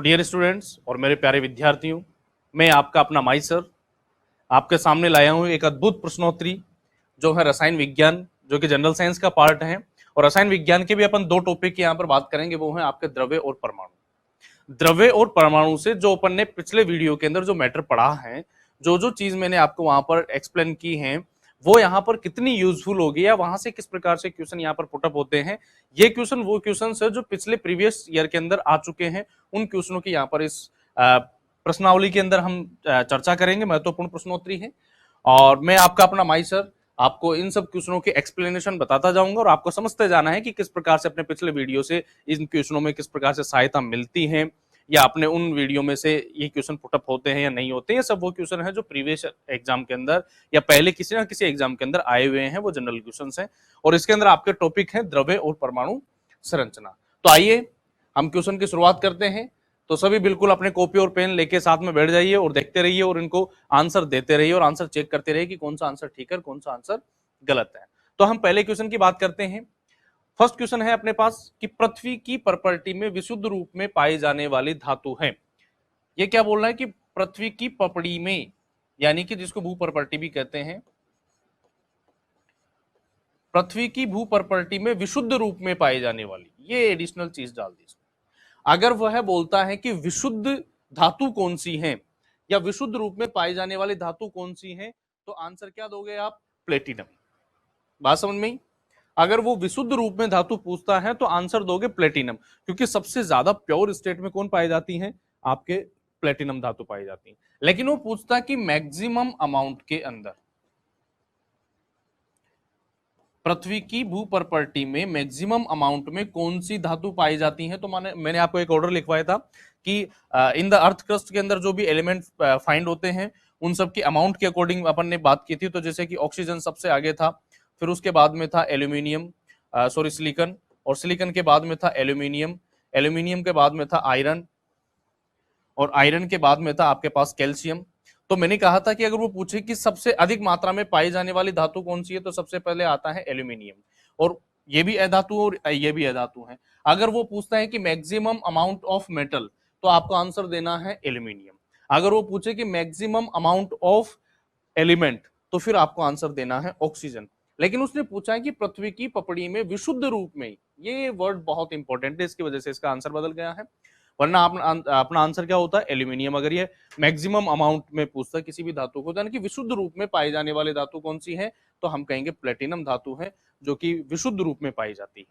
तो dear students और मेरे प्यारे विद्यार्थियों, मैं आपका अपना माई सर आपके सामने लाया हूं एक अद्भुत प्रश्नोत्तरी जो है रसायन विज्ञान, जो कि जनरल साइंस का पार्ट है। और रसायन विज्ञान के भी अपन दो टॉपिक की यहाँ पर बात करेंगे, वो है आपके द्रव्य और परमाणु। द्रव्य और परमाणु से जो अपन ने पिछले वीडियो के अंदर जो मैटर पढ़ा है, जो जो चीज मैंने आपको वहां पर एक्सप्लेन की है, वो यहाँ पर कितनी यूजफुल होगी या वहां से किस प्रकार से क्वेश्चन यहाँ पर पुटअप होते हैं। ये क्वेश्चन वो क्वेश्चन है जो पिछले प्रीवियस ईयर के अंदर आ चुके हैं, उन क्वेश्चनों की यहाँ पर इस प्रश्नावली के अंदर हम चर्चा करेंगे। महत्वपूर्ण प्रश्नोत्तरी है और मैं आपका अपना माई सर आपको इन सब क्वेश्चनों के एक्सप्लेनेशन बताता जाऊंगा और आपको समझते जाना है कि किस प्रकार से अपने पिछले वीडियो से इन क्वेश्चनों में किस प्रकार से सहायता मिलती है, या अपने उन वीडियो में से ये क्वेश्चन पुटअप होते हैं या नहीं होते हैं। ये सब वो क्वेश्चन है जो प्रीवियस एग्जाम के अंदर या पहले किसी ना किसी एग्जाम के अंदर आए हुए हैं, वो जनरल क्वेश्चन हैं। और इसके अंदर आपके टॉपिक है द्रव्य और परमाणु संरचना। तो आइए हम क्वेश्चन की शुरुआत करते हैं। तो सभी बिल्कुल अपने कॉपी और पेन लेके साथ में बैठ जाइए और देखते रहिए और इनको आंसर देते रहिए और आंसर चेक करते रहिए कि कौन सा आंसर ठीक है, कौन सा आंसर गलत है। तो हम पहले क्वेश्चन की बात करते हैं। फर्स्ट क्वेश्चन है अपने पास कि पृथ्वी की प्रॉपर्टी में विशुद्ध रूप में पाई जाने वाली धातु है। ये क्या बोल रहा है कि पृथ्वी की पपड़ी में, यानी कि जिसको भू प्रॉपर्टी भी कहते हैं, पृथ्वी की भू प्रॉपर्टी में विशुद्ध रूप में पाई जाने वाली, ये एडिशनल चीज डाल दी। अगर वह बोलता है कि विशुद्ध धातु कौन सी है या विशुद्ध रूप में पाई जाने वाली धातु कौन सी है, तो आंसर क्या दोगे आप? प्लेटिनम। बात समझ में? अगर वो विशुद्ध रूप में धातु पूछता है तो आंसर दोगे प्लेटिनम, क्योंकि सबसे ज्यादा प्योर स्टेट में कौन पाई जाती है? आपके प्लेटिनम धातु पाई जाती है। लेकिन वो पूछता है कि मैक्सिमम अमाउंट के अंदर, पृथ्वी की भू प्रॉपर्टी में मैक्सिमम अमाउंट में कौन सी धातु पाई जाती है। तो मैंने आपको एक ऑर्डर लिखवाया था कि इन द अर्थ क्रस्ट के अंदर जो भी एलिमेंट फाइंड होते हैं उन सब की अमाउंट के अकॉर्डिंग अपन ने बात की थी। तो जैसे कि ऑक्सीजन सबसे आगे था, फिर उसके बाद में था एल्यूमिनियम, सिलिकॉन, और सिलिकॉन के बाद में था एल्यूमिनियम, एल्यूमिनियम के बाद में था आयरन, और आयरन के बाद में था आपके पास कैल्शियम। तो मैंने कहा था कि अगर वो पूछे कि सबसे अधिक मात्रा में पाई जाने वाली धातु कौन सी है, तो सबसे पहले आता है एल्यूमिनियम, और ये भी अधातु और ये भी अधातु है। अगर वो पूछता है कि मैक्सिमम अमाउंट ऑफ मेटल, तो आपको आंसर देना है एल्यूमिनियम। अगर वो पूछे कि मैक्सिमम अमाउंट ऑफ एलिमेंट, तो फिर आपको आंसर देना है ऑक्सीजन। लेकिन उसने पूछा है कि पृथ्वी की पपड़ी में विशुद्ध रूप में, ये वर्ड बहुत इंपॉर्टेंट है, इसकी वजह से इसका आंसर बदल गया है। वरना अपना आंसर क्या होता है? एल्यूमिनियम। अगर ये मैक्सिमम अमाउंट में पूछता है किसी भी धातु को, यानी कि विशुद्ध रूप में पाई जाने वाली धातु कौन सी है, तो हम कहेंगे प्लेटिनम धातु है, जो कि विशुद्ध रूप में पाई जाती है।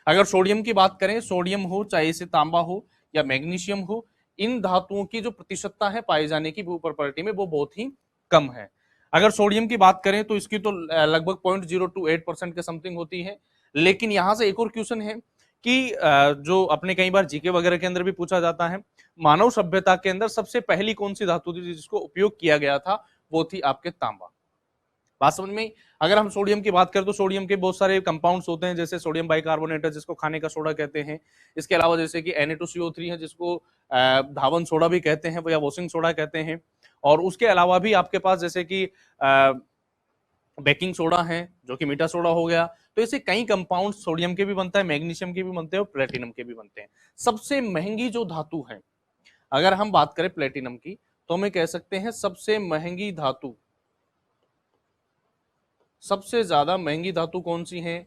अगर सोडियम की बात करें, सोडियम हो चाहे इसे तांबा हो या मैग्नीशियम हो, इन धातुओं की जो प्रतिशतता है पाई जाने की भू प्रॉपर्टी में, वो बहुत ही कम है। अगर सोडियम की बात करें तो इसकी तो लगभग 0.028% के समथिंग होती है। लेकिन यहां से एक और क्वेश्चन है कि जो अपने कई बार जीके वगैरह के अंदर भी पूछा जाता है, मानव सभ्यता के अंदर सबसे पहली कौन सी धातु थी जिसको उपयोग किया गया था? वो थी आपके तांबा। बात समझ में? अगर हम सोडियम की बात करें तो सोडियम के बहुत सारे कंपाउंड्स होते हैं, जैसे सोडियम बाइकार्बोनेट है जिसको खाने का सोडा कहते हैं। इसके अलावा जैसे कि Na2CO3 है जिसको धावन सोडा भी कहते हैं या वॉशिंग सोडा कहते हैं। और उसके अलावा भी आपके पास जैसे कि बेकिंग सोडा है जो कि मीठा सोडा हो गया। तो ऐसे कई कंपाउंड सोडियम के भी बनता है, मैग्नीशियम के भी बनते हैं और प्लेटिनम के भी बनते हैं। सबसे महंगी जो धातु है, अगर हम बात करें प्लेटिनम की, तो हमें कह सकते हैं सबसे महंगी धातु, सबसे ज्यादा महंगी धातु कौन सी है?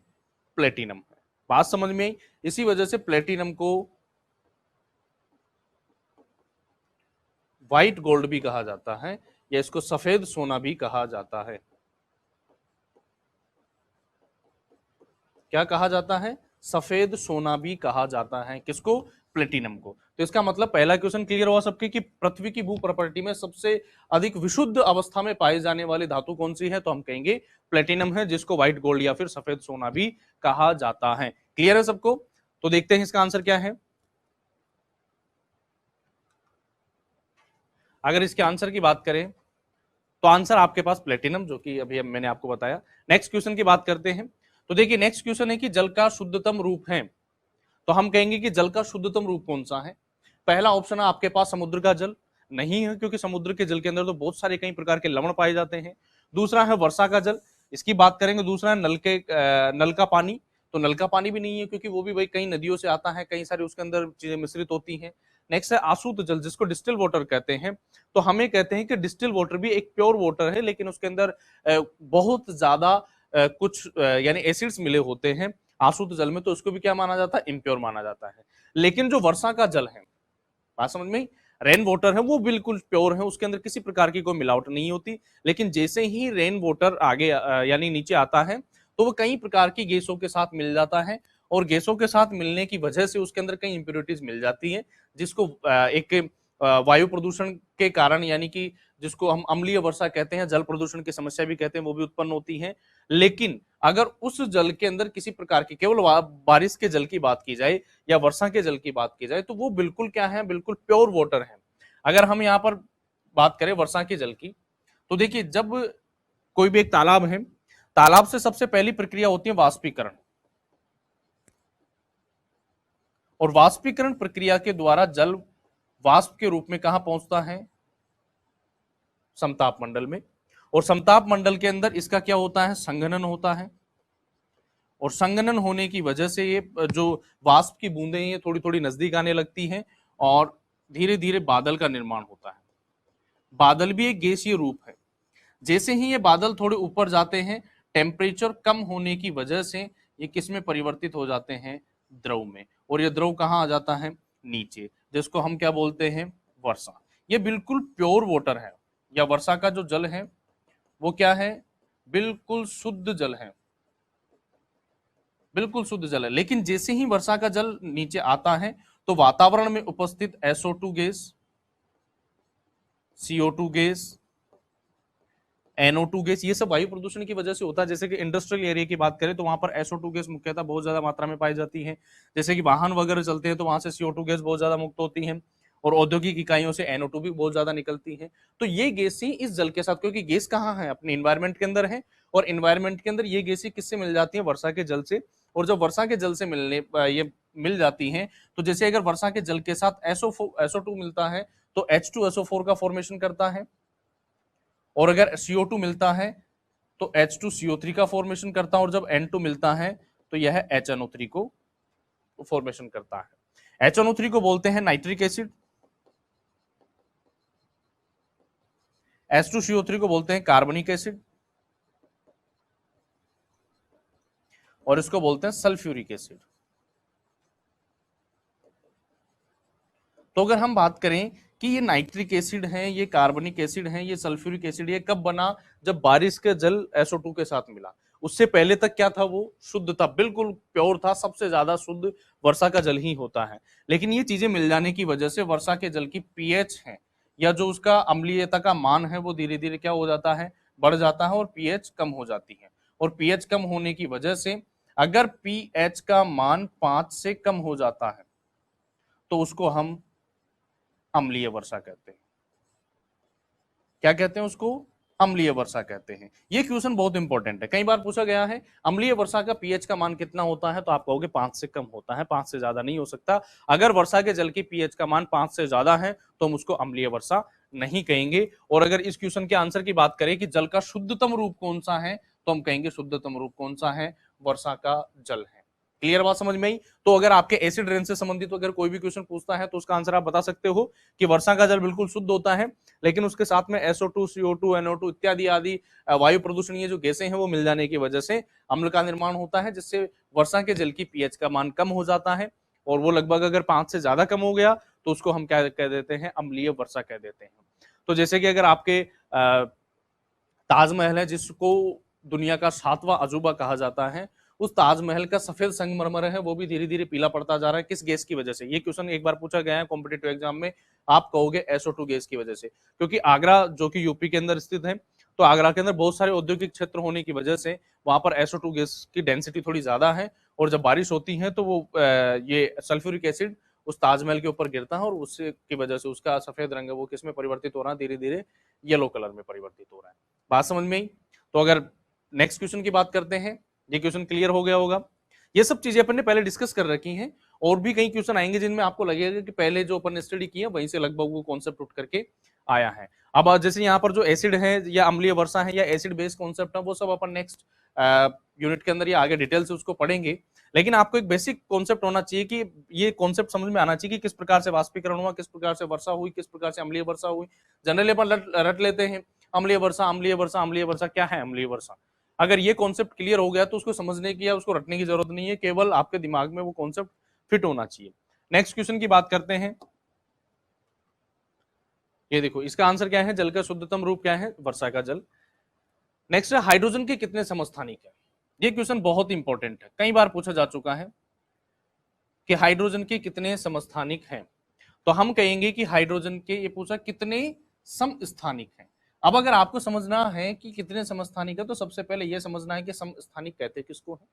प्लेटिनम है। बात समझ में आई? इसी वजह से प्लेटिनम को व्हाइट गोल्ड भी कहा जाता है या इसको सफेद सोना भी कहा जाता है। क्या कहा जाता है? सफेद सोना भी कहा जाता है। किसको? प्लेटिनम को। तो इसका मतलब पहला क्वेश्चन क्लियर हुआ सबके कि पृथ्वी की भू प्रॉपर्टी में सबसे अधिक विशुद्ध अवस्था में पाई जाने वाली धातु कौन सी है, तो हम कहेंगे प्लेटिनम है, जिसको व्हाइट गोल्ड या फिर सफेद सोना भी कहा जाता है। क्लियर है सबको? तो देखते हैं इसका आंसर क्या है। अगर इसके आंसर की बात करें तो आंसर आपके पास प्लेटिनम, जो कि अभी मैंने आपको बताया। नेक्स्ट क्वेश्चन की बात करते हैं। तो देखिए नेक्स्ट क्वेश्चन है कि जल का शुद्धतम रूप है, तो हम कहेंगे कि जल का शुद्धतम रूप कौन सा है। पहला ऑप्शन है आपके पास समुद्र का जल, नहीं है क्योंकि समुद्र के जल के अंदर तो बहुत सारे कई प्रकार के लवण पाए जाते हैं। दूसरा है वर्षा का जल, इसकी बात करेंगे। दूसरा है नल का पानी, तो नल का पानी भी नहीं है क्योंकि वो भी भाई कई नदियों से आता है, कई सारे उसके अंदर चीजें मिश्रित होती हैं। नेक्स्ट है आसूत जल, जिसको डिस्टिल वाटर कहते हैं। तो हमें कहते हैं कि डिस्टिल वाटर भी एक प्योर वाटर है, लेकिन उसके अंदर बहुत ज्यादा कुछ यानी एसिड्स मिले होते हैं आसूत जल में, तो उसको भी क्या माना जाता है, इम्प्योर माना जाता है। लेकिन जो वर्षा का जल है, बात समझ में, रेन वाटर है वो बिल्कुल प्योर है, उसके अंदर किसी प्रकार की कोई मिलावट नहीं होती। लेकिन जैसे ही रेन वाटर आगे यानी नीचे आता है, तो वो कई प्रकार की गैसों के साथ मिल जाता है, और गैसों के साथ मिलने की वजह से उसके अंदर कई इंप्योरिटीज मिल जाती है, जिसको एक वायु प्रदूषण के कारण, यानी कि जिसको हम अम्लीय वर्षा कहते हैं, जल प्रदूषण की समस्या भी कहते हैं, वो भी उत्पन्न होती है। लेकिन अगर उस जल के अंदर किसी प्रकार की, केवल बारिश के जल की बात की जाए या वर्षा के जल की बात की जाए, तो वो बिल्कुल क्या है, बिल्कुल प्योर वाटर है। अगर हम यहाँ पर बात करें वर्षा के जल की, तो देखिए जब कोई भी एक तालाब है, तालाब से सबसे पहली प्रक्रिया होती है वाष्पीकरण, और वाष्पीकरण प्रक्रिया के द्वारा जल वाष्प के रूप में कहां पहुंचता है, समताप मंडल में। और समताप मंडल के अंदर इसका क्या होता है, संघनन होता है, और संघनन होने की वजह से ये जो वाष्प की बूंदें ये थोड़ी थोड़ी नजदीक आने लगती हैं, और धीरे धीरे बादल का निर्माण होता है। बादल भी एक गैसीय रूप है। जैसे ही ये बादल थोड़े ऊपर जाते हैं, टेम्परेचर कम होने की वजह से ये किस में परिवर्तित हो जाते हैं, द्रव में, और ये द्रव कहाँ आ जाता है, नीचे, जिसको हम क्या बोलते हैं, वर्षा। ये बिल्कुल प्योर वाटर है, या वर्षा का जो जल है वो क्या है, बिल्कुल शुद्ध जल है, बिल्कुल शुद्ध जल है। लेकिन जैसे ही वर्षा का जल नीचे आता है, तो वातावरण में उपस्थित SO2 gas, CO2 gas, NO2 gas, ये सब वायु प्रदूषण की वजह से होता है। जैसे कि इंडस्ट्रियल एरिया की बात करें तो वहां पर SO2 गैस मुख्यतः बहुत ज्यादा मात्रा में पाई जाती है। जैसे कि वाहन वगैरह चलते हैं तो वहां से CO2 गैस बहुत ज्यादा मुक्त होती है, और औद्योगिक इकाइयों से NO2 भी बहुत ज्यादा निकलती है। तो ये गैस ही इस जल के साथ, क्योंकि गैस कहाँ है, अपने इन्वायरमेंट के अंदर है, और इन्वायरमेंट के अंदर ये गैसें किससे मिल जाती है, वर्षा के जल से। और जब वर्षा के जल से मिलने ये मिल जाती हैं, तो जैसे अगर वर्षा के जल के साथ SO2 मिलता है, तो H2SO4 का फॉर्मेशन करता है, और अगर CO2 मिलता है तो H2CO3 का फॉर्मेशन करता है, और जब N2 मिलता है तो यह HNO3 को फॉर्मेशन करता है। HNO3 को बोलते हैं नाइट्रिक एसिड, H2CO3 को बोलते हैं कार्बनिक एसिड, और इसको बोलते हैं सल्फ्यूरिक एसिड। तो अगर हम बात करें कि ये नाइट्रिक एसिड है, ये कार्बनिक एसिड है, ये सल्फ्यूरिक एसिड, ये कब बना, जब बारिश के जल SO2 के साथ मिला। उससे पहले तक क्या था, वो शुद्ध था, बिल्कुल प्योर था, सबसे ज्यादा शुद्ध वर्षा का जल ही होता है। लेकिन ये चीजें मिल जाने की वजह से वर्षा के जल की pH है, या जो उसका अम्लीयता का मान है, वो धीरे धीरे क्या हो जाता है, बढ़ जाता है, और pH कम हो जाती है। और pH कम होने की वजह से अगर pH का मान 5 से कम हो जाता है, तो उसको हम अम्लीय वर्षा कहते हैं। क्या कहते हैं उसको, अम्लीय वर्षा कहते हैं। ये क्वेश्चन बहुत इंपॉर्टेंट है, कई बार पूछा गया है, अम्लीय वर्षा का पीएच का मान कितना होता है, तो आप कहोगे 5 से कम होता है, 5 से ज्यादा नहीं हो सकता। अगर वर्षा के जल की पीएच का मान 5 से ज्यादा है तो हम उसको अम्लीय वर्षा नहीं कहेंगे। और अगर इस क्वेश्चन के आंसर की बात करें कि जल का शुद्धतम रूप कौन सा है, तो हम कहेंगे शुद्धतम रूप कौन सा है, वर्षा का जल है। क्लियर बात समझ में आई। तो अगर आपके एसिड रेन से संबंधित अगर कोई भी क्वेश्चन पूछता है तो उसका आंसर आप बता सकते हो कि वर्षा का जल बिल्कुल शुद्ध होता है, लेकिन उसके साथ में SO2, CO2, NO2 इत्यादि आदि वायु प्रदूषणीय जो गैसें हैं वो मिल जाने की वजह से अम्ल का निर्माण होता है, जिससे वर्षा के जल की पीएच का मान कम हो जाता है, और वो लगभग अगर 5 से ज्यादा कम हो गया तो उसको हम क्या कह देते हैं, अम्लीय वर्षा कह देते हैं। तो जैसे कि अगर आपके ताजमहल है, जिसको दुनिया का 7वां अजूबा कहा जाता है, उस ताजमहल का सफेद संगमरमर है वो भी धीरे धीरे पीला पड़ता जा रहा है, किस गैस की वजह से। ये क्वेश्चन एक बार पूछा गया है कॉम्पिटेटिव एग्जाम में, आप कहोगे SO2 गैस की वजह से, क्योंकि आगरा जो कि यूपी के अंदर स्थित है, तो आगरा के अंदर बहुत सारे औद्योगिक क्षेत्र होने की वजह से वहां पर SO2 गैस की डेंसिटी थोड़ी ज्यादा है, और जब बारिश होती है तो वो ये सल्फ्यूरिक एसिड उस ताजमहल के ऊपर गिरता है, और उससे की वजह से उसका सफेद रंग है वो किस में परिवर्तित हो रहा है, धीरे धीरे येलो कलर में परिवर्तित हो रहा है। बात समझ में आई। तो अगर नेक्स्ट क्वेश्चन की बात करते हैं, ये क्वेश्चन क्लियर हो गया होगा। ये सब चीजें अपन ने पहले डिस्कस कर रखी हैं, और भी कई क्वेश्चन आएंगे जिनमें आपको लगेगा कि पहले जो अपन ने स्टडी किया वहीं से लगभग वो कॉन्सेप्ट उठ करके आया है। अब जैसे यहाँ पर जो एसिड है या अम्लीय वर्षा है या एसिड बेस्ड कॉन्सेप्ट है, वो सब अपन नेक्स्ट यूनिट के अंदर या आगे डिटेल से उसको पढ़ेंगे। लेकिन आपको एक बेसिक कॉन्सेप्ट होना चाहिए कि ये कॉन्सेप्ट समझ में आना चाहिए कि किस प्रकार से वाष्पीकरण हुआ, किस प्रकार से वर्षा हुई, किस प्रकार से अम्लीय वर्षा हुई। जनरली अपन रट लेते हैं अम्लीय वर्षा, अम्लीय वर्षा, अम्लीय वर्षा। क्या है अम्लीय वर्षा? अगर ये कॉन्सेप्ट क्लियर हो गया तो उसको समझने की या उसको रटने की जरूरत नहीं है, केवल आपके दिमाग में वो कॉन्सेप्ट फिट होना चाहिए। नेक्स्ट क्वेश्चन की बात करते हैं। ये देखो, इसका आंसर क्या है? जल का शुद्धतम रूप क्या है? वर्षा का जल। नेक्स्ट है, हाइड्रोजन के कितने समस्थानिक है? ये क्वेश्चन बहुत इंपॉर्टेंट है, कई बार पूछा जा चुका है कि हाइड्रोजन के कितने समस्थानिक हैं। तो हम कहेंगे कि हाइड्रोजन के, ये पूछा कितने समस्थानिक हैं। अब अगर आपको समझना है कि कितने समस्थानिक है तो सबसे पहले यह समझना है कि समस्थानिक कहते किसको है।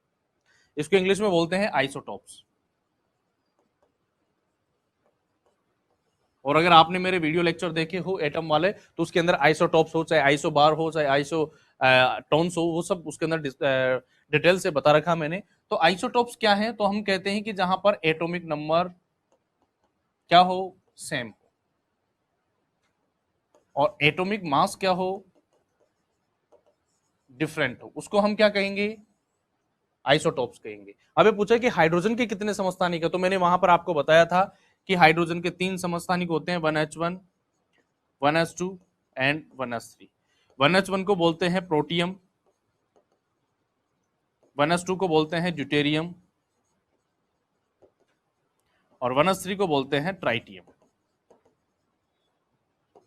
इसको इंग्लिश में बोलते हैं आइसोटॉप्स। और अगर आपने मेरे वीडियो लेक्चर देखे हो एटम वाले तो उसके अंदर आइसोटॉप्स हो, चाहे आइसोबार हो, चाहे आइसो टोन्स हो, वो सब उसके अंदर डिटेल से बता रखा मैंने। तो आइसोटॉप्स क्या है? तो हम कहते हैं कि जहां पर एटॉमिक नंबर क्या हो? सेम हो, और एटॉमिक मास क्या हो? डिफरेंट हो, उसको हम क्या कहेंगे? आइसोटॉप्स कहेंगे। अब ये पूछा कि हाइड्रोजन के कितने समस्थानिक है, तो मैंने वहां पर आपको बताया था कि हाइड्रोजन के 3 समस्थानिक होते हैं, 1H1, 1H2 and 1H3। 1H1 को बोलते हैं प्रोटियम, 1H2 को बोलते हैं ड्यूटेरियम, और 1H3 को बोलते हैं ट्राइटियम।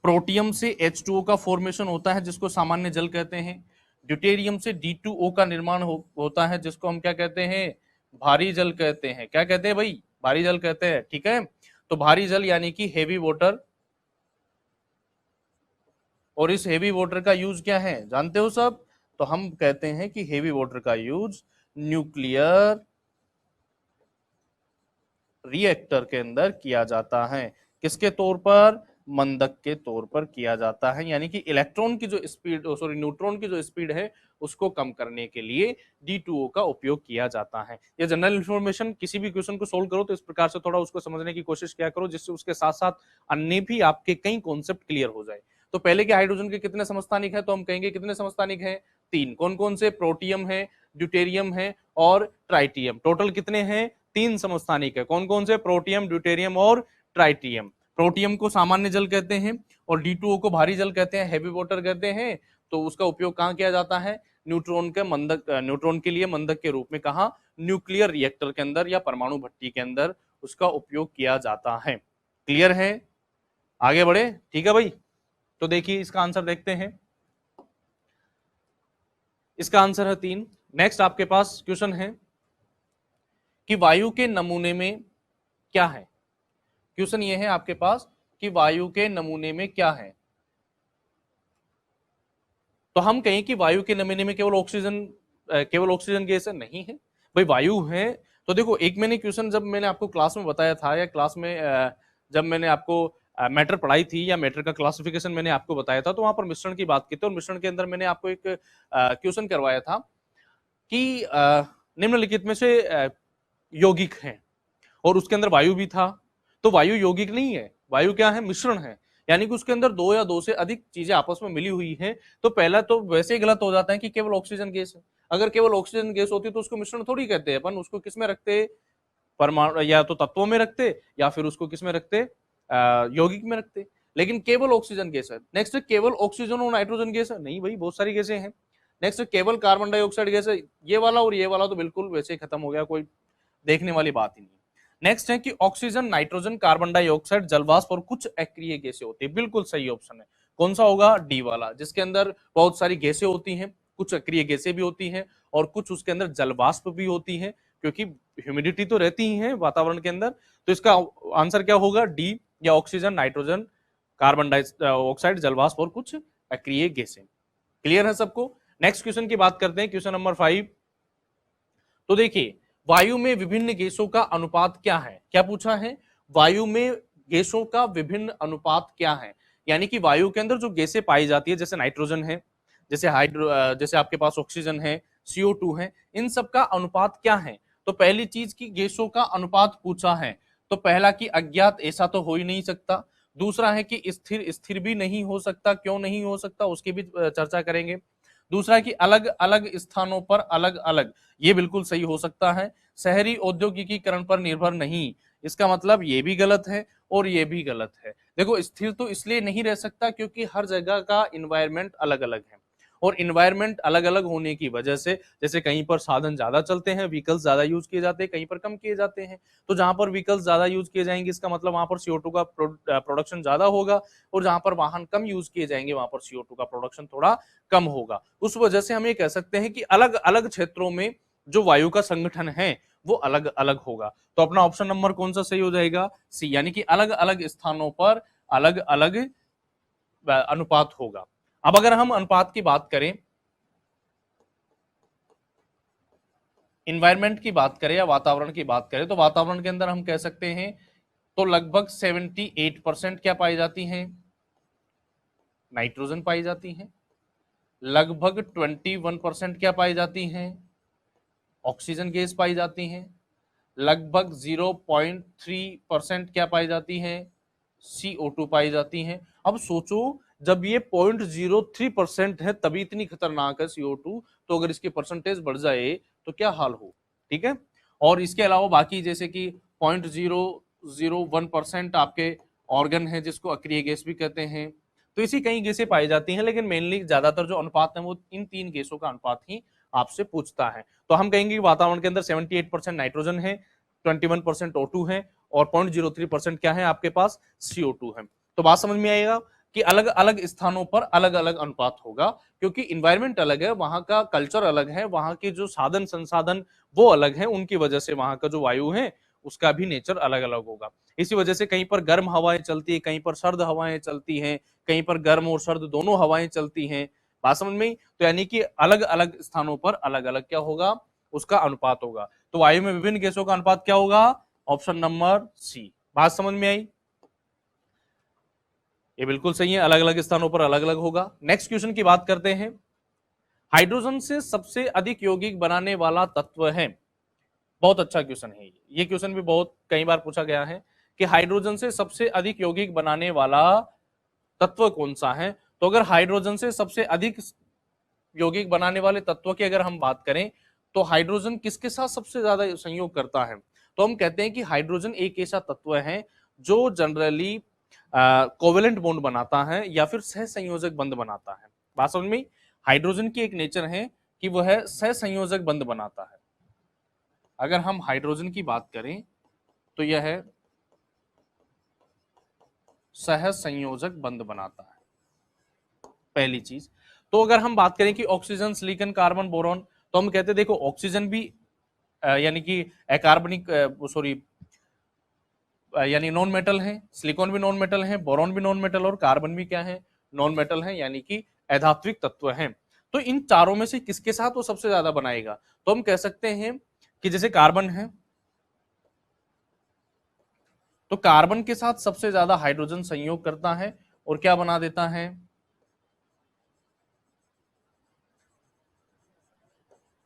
प्रोटियम से H2O का फॉर्मेशन होता है जिसको सामान्य जल कहते हैं। ड्यूटेरियम से D2O का निर्माण होता है जिसको हम क्या कहते हैं? भारी जल कहते हैं। क्या कहते हैं भाई? भारी जल कहते हैं, ठीक है। तो भारी जल यानी कि हेवी वाटर, और इस हेवी वाटर का यूज क्या है जानते हो सब? तो हम कहते हैं कि हेवी वाटर का यूज न्यूक्लियर रिएक्टर के अंदर किया जाता है। किसके तौर पर? मंदक के तौर पर किया जाता है, यानी कि इलेक्ट्रॉन की जो स्पीड, सॉरी न्यूट्रॉन की जो स्पीड है उसको कम करने के लिए D2O का उपयोग किया जाता है। ये जनरल इंफॉर्मेशन, किसी भी क्वेश्चन को सोल्व करो तो इस प्रकार से थोड़ा उसको समझने की कोशिश किया करो, जिससे उसके साथ साथ अन्य भी आपके कई कॉन्सेप्ट क्लियर हो जाए। तो पहले के हाइड्रोजन के कितने समस्थानिक है? तो हम कहेंगे कितने समस्थानिक है? 3। कौन कौन से? प्रोटियम है, ड्यूटेरियम है और ट्राइटियम। टोटल कितने हैं? 3 समस्थानिक है। कौन कौन से? प्रोटियम, ड्यूटेरियम और ट्राइटियम। प्रोटियम को सामान्य जल कहते हैं और D2O को भारी जल कहते हैं, हैवी वाटर कहते हैं। तो उसका उपयोग कहां किया जाता है? न्यूट्रॉन के मंदक, न्यूट्रॉन के लिए मंदक के रूप में कहा? न्यूक्लियर रिएक्टर के अंदर या परमाणु भट्टी के अंदर उसका उपयोग किया जाता है। क्लियर है? आगे बढ़े, ठीक है भाई। तो देखिए इसका आंसर देखते हैं। इसका आंसर है 3। नेक्स्ट आपके पास क्वेश्चन है कि वायु के नमूने में क्या है। क्वेश्चन ये है आपके पास कि वायु के नमूने में क्या है। तो हम कहें कि वायु के नमूने में केवल ऑक्सीजन गैस है? नहीं है भाई, वायु है। तो देखो, एक मैंने क्वेश्चन जब मैंने आपको क्लास में बताया था, या क्लास में जब मैंने आपको मैटर पढ़ाई थी या मैटर का क्लासिफिकेशन मैंने आपको बताया था, तो वहां पर मिश्रण की बात की थी, और मिश्रण के अंदर मैंने आपको एक क्वेश्चन करवाया था कि निम्नलिखित में से यौगिक हैं, और उसके अंदर वायु भी था। तो वायु यौगिक नहीं है, वायु क्या है? मिश्रण है, यानी कि उसके अंदर 2 या 2 से अधिक चीजें आपस में मिली हुई हैं। तो पहला तो वैसे ही गलत हो जाता है कि केवल ऑक्सीजन गैस है। अगर केवल ऑक्सीजन गैस होती तो उसको मिश्रण थोड़ी कहते हैं अपन, उसको किस में रखते? परमाणु, या तो तत्वों में रखते, या फिर उसको किस में रखते? यौगिक में रखते। लेकिन केवल ऑक्सीजन गैस है। नेक्स्ट, केवल ऑक्सीजन और नाइट्रोजन गैस है? नहीं भाई, बहुत सारी गैसें हैं। नेक्स्ट, केवल कार्बन डाइऑक्साइड गैस है? ये वाला और ये वाला तो बिल्कुल वैसे ही खत्म हो गया, कोई देखने वाली बात ही नहीं। नेक्स्ट है कि ऑक्सीजन, नाइट्रोजन, कार्बन डाइऑक्साइड, जलवाष्प और कुछ अक्रिय गैसें होती है। बिल्कुल सही ऑप्शन है। कौन सा होगा? डी वाला, जिसके अंदर बहुत सारी गैसें होती हैं, कुछ अक्रिय गैसें भी होती हैं, और कुछ उसके अंदर जलवाष्प भी होती हैं, क्योंकि ह्यूमिडिटी तो रहती ही है वातावरण के अंदर। तो इसका आंसर क्या होगा? डी, या ऑक्सीजन, नाइट्रोजन, कार्बन डाइऑक्साइड, जलवाष्प और कुछ अक्रिय गैसें। क्लियर है सबको? नेक्स्ट क्वेश्चन की बात करते हैं, क्वेश्चन नंबर 5। तो देखिए, वायु में विभिन्न गैसों का अनुपात क्या है? क्या पूछा है? वायु में गैसों का विभिन्न अनुपात क्या है, यानी कि वायु के अंदर जो गैसें पाई जाती है, जैसे नाइट्रोजन है, जैसे आपके पास ऑक्सीजन है, CO2 है, इन सब का अनुपात क्या है? तो पहली चीज की गैसों का अनुपात पूछा है, तो पहला कि अज्ञात, ऐसा तो हो ही नहीं सकता। दूसरा है कि स्थिर, स्थिर भी नहीं हो सकता। क्यों नहीं हो सकता उसकी भी चर्चा करेंगे। दूसरा कि अलग अलग स्थानों पर अलग अलग, ये बिल्कुल सही हो सकता है। शहरी औद्योगिकीकरण पर निर्भर नहीं, इसका मतलब ये भी गलत है और ये भी गलत है। देखो स्थिर तो इसलिए नहीं रह सकता क्योंकि हर जगह का इन्वायरमेंट अलग अलग है, और इन्वायरमेंट अलग अलग होने की वजह से जैसे कहीं पर साधन ज्यादा चलते हैं, व्हीकल्स ज्यादा यूज किए जाते हैं, कहीं पर कम किए जाते हैं। तो जहां पर व्हीकल्स ज्यादा यूज किए जाएंगे इसका मतलब वहां पर CO2 का प्रोडक्शन ज्यादा होगा, और जहां पर वाहन कम यूज किए जाएंगे वहां पर CO2 का प्रोडक्शन थोड़ा कम होगा। उस वजह से हम ये कह सकते हैं कि अलग अलग क्षेत्रों में जो वायु का संगठन है वो अलग अलग होगा। तो अपना ऑप्शन नंबर कौन सा सही हो जाएगा? सी, यानी कि अलग अलग स्थानों पर अलग अलग अनुपात होगा। अब अगर हम अनुपात की बात करें, इन्वायरमेंट की बात करें या वातावरण की बात करें, तो वातावरण के अंदर हम कह सकते हैं तो लगभग 78% क्या पाई जाती हैं? नाइट्रोजन पाई जाती हैं। लगभग 21% क्या पाई जाती हैं? ऑक्सीजन गैस पाई जाती हैं। लगभग 0.3% क्या पाई जाती हैं? CO2 पाई जाती हैं। अब सोचो जब ये 0.03% है तभी इतनी खतरनाक है CO2, तो अगर इसकी परसेंटेज बढ़ जाए तो क्या हाल हो। ठीक है, और इसके अलावा बाकी जैसे कि 0.001% आपके ऑर्गन है जिसको अक्रिय गैस भी कहते हैं। तो इसी कई गैसें पाई जाती हैं, लेकिन मेनली ज्यादातर जो अनुपात है वो इन तीन गैसों का अनुपात ही आपसे पूछता है। तो हम कहेंगे कि वातावरण के अंदर 78% नाइट्रोजन है, 21% O2 है, और 0.03% क्या है आपके पास? CO2 है। तो बात समझ में आएगा कि अलग अलग स्थानों पर अलग अलग अनुपात होगा, क्योंकि इन्वायरमेंट अलग है, वहां का कल्चर अलग है, वहां के जो साधन संसाधन वो अलग है, उनकी वजह से वहां का जो वायु है उसका भी नेचर अलग अलग होगा। इसी वजह से कहीं पर गर्म हवाएं चलती है, कहीं पर सर्द हवाएं चलती हैं, कहीं पर गर्म और सर्द दोनों हवाएं चलती हैं। बात समझ में? तो यानी कि अलग अलग स्थानों पर अलग अलग क्या होगा? उसका अनुपात होगा। तो वायु में विभिन्न गैसों का अनुपात क्या होगा? Option number C. बात समझ में आई? ये बिल्कुल सही है, अलग अलग स्थानों पर अलग अलग होगा। नेक्स्ट क्वेश्चन की बात करते हैं। हाइड्रोजन से सबसे अधिक यौगिक बनाने वाला तत्व है। बहुत अच्छा क्वेश्चन है ये क्वेश्चन भी बहुत कई बार पूछा गया है कि हाइड्रोजन से सबसे अधिक यौगिक बनाने वाला तत्व कौन सा है। तो अगर हाइड्रोजन से सबसे अधिक यौगिक बनाने वाले तत्व की अगर हम बात करें तो हाइड्रोजन किसके साथ सबसे ज्यादा संयोग करता है? तो हम कहते हैं कि हाइड्रोजन एक ऐसा तत्व है जो जनरली कोवेलेंट बॉन्ड बनाता है या फिर सहसंयोजक बंध बनाता है। बात समझ में? हाइड्रोजन की एक नेचर है कि वह सहसंयोजक बंध बनाता है। अगर हम हाइड्रोजन की बात करें तो यह है सहसंयोजक बंध बनाता है, पहली चीज। तो अगर हम बात करें कि ऑक्सीजन, सिलिकॉन, कार्बन, बोरॉन, तो हम कहते हैं देखो ऑक्सीजन भी यानी कि अकार्बनिक सॉरी यानी नॉन मेटल है, सिलिकॉन भी नॉन मेटल है, बोरॉन भी नॉन मेटल, और कार्बन भी क्या है? नॉन मेटल है, यानी कि अधात्विक तत्व है। तो इन चारों में से किसके साथ वो सबसे ज्यादा बनाएगा? तो हम कह सकते हैं कि जैसे कार्बन है तो कार्बन के साथ सबसे ज्यादा हाइड्रोजन संयोग करता है और क्या बना देता है?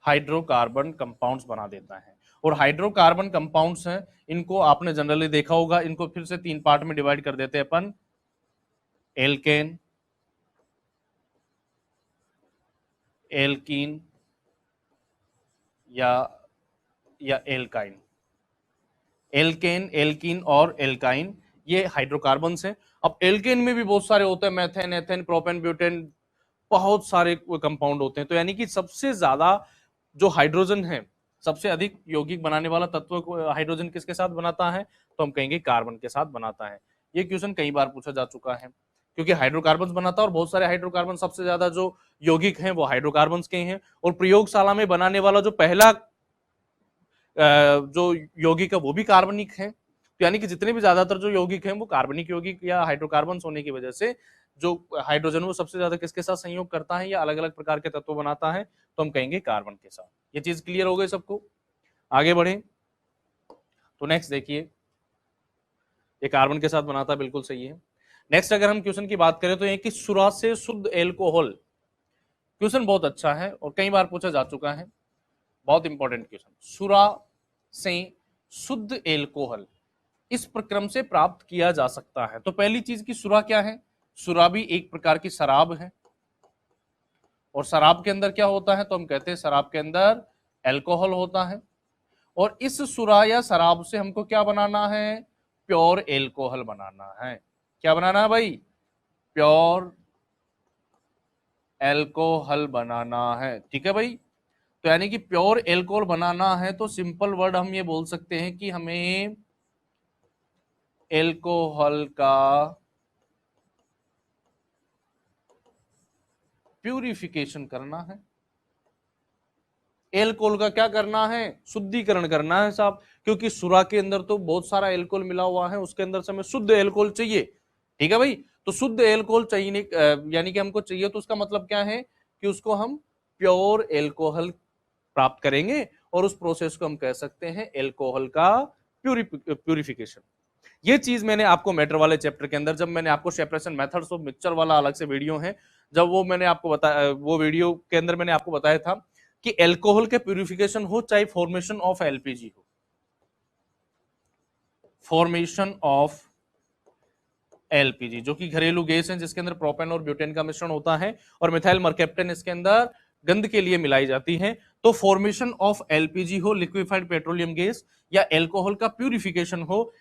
हाइड्रोकार्बन कंपाउंड्स बना देता है। और हाइड्रोकार्बन कंपाउंड्स हैं, इनको आपने जनरली देखा होगा, इनको फिर से तीन पार्ट में डिवाइड कर देते हैं अपन। एल्केन, एल्कीन या एल्काइन। एल्केन, एल्कीन और एल्काइन ये हाइड्रोकार्बन्स हैं। अब एल्केन में भी बहुत सारे होते हैं, मेथेन, एथेन, प्रोपेन, ब्यूटेन, बहुत सारे कंपाउंड होते हैं। तो यानी कि सबसे ज्यादा जो हाइड्रोजन है, सबसे अधिक यौगिक बनाने वाला तत्व हाइड्रोजन किसके साथ बनाता है? तो हम कहेंगे कार्बन के साथ बनाता है। ये क्वेश्चन कई बार पूछा जा चुका है, क्योंकि हाइड्रोकार्बन बनाता है और बहुत सारे हाइड्रोकार्बन, सबसे ज्यादा जो यौगिक हैं वो हाइड्रोकार्बन के हैं। और प्रयोगशाला में बनाने वाला जो पहला जो यौगिक है वो भी कार्बनिक है। तो यानी कि जितने भी ज्यादातर जो यौगिक हैं वो कार्बनिक यौगिक या हाइड्रोकार्बन होने की वजह से जो हाइड्रोजन वो सबसे ज्यादा किसके साथ संयोग करता है या अलग अलग प्रकार के तत्व बनाता है? तो हम कहेंगे कार्बन के साथ। ये चीज क्लियर हो गई सबको? आगे बढ़े तो नेक्स्ट देखिए, ये कार्बन के साथ बनाता है, बिल्कुल सही है। नेक्स्ट अगर हम क्वेश्चन की बात करें तो ये कि सुरा से शुद्ध एल्कोहल। क्वेश्चन बहुत अच्छा है और कई बार पूछा जा चुका है, बहुत इंपॉर्टेंट क्वेश्चन। सुरा से शुद्ध एल्कोहल इस प्रक्रम से प्राप्त किया जा सकता है। तो पहली चीज की सुरा क्या है? सुरा भी एक प्रकार की शराब है, और शराब के अंदर क्या होता है, तो हम कहते हैं शराब के अंदर एल्कोहल होता है। और इस सुरा या शराब से हमको क्या बनाना है, प्योर एल्कोहल बनाना है। क्या बनाना है भाई, प्योर एल्कोहल बनाना है। ठीक है भाई, तो यानी कि प्योर एल्कोहल बनाना है तो सिंपल वर्ड हम ये बोल सकते हैं कि हमें एल्कोहल का प्यूरिफिकेशन करना है। एल्कोहल का क्या करना है, शुद्धिकरण करना है साहब, क्योंकि सुरा के अंदर तो बहुत सारा एल्कोहल मिला हुआ है, उसके अंदर से हमें शुद्ध एल्कोहल चाहिए। ठीक है भाई, तो शुद्ध एल्कोहल चाहिए यानी कि हमको चाहिए, तो उसका मतलब क्या है कि उसको हम प्योर एल्कोहल प्राप्त करेंगे और उस प्रोसेस को हम कह सकते हैं एल्कोहल का प्यूरिफिकेशन। ये चीज मैंने आपको मैटर वाले चैप्टर के अंदर, जब मैंने आपको सेपरेशन मेथड्स ऑफ मिक्सचर वाला अलग से वीडियो है, जब वो मैंने आपको बताया, वो वीडियो के अंदर मैंने आपको बताया था कि एल्कोहल के प्यूरिफिकेशन हो चाहे फॉर्मेशन ऑफ एलपीजी हो, फॉर्मेशन ऑफ एलपीजी जो कि घरेलू गैस है जिसके अंदर प्रोपेन और ब्यूटेन का मिश्रण होता है और मिथाइल मरकैप्टन इसके अंदर गंध के लिए मिलाई जाती है। तो फॉर्मेशन ऑफ एलपीजी हो, लिक्विफाइड पेट्रोलियम गैस, या एल्कोहल का प्यूरिफिकेशन हो,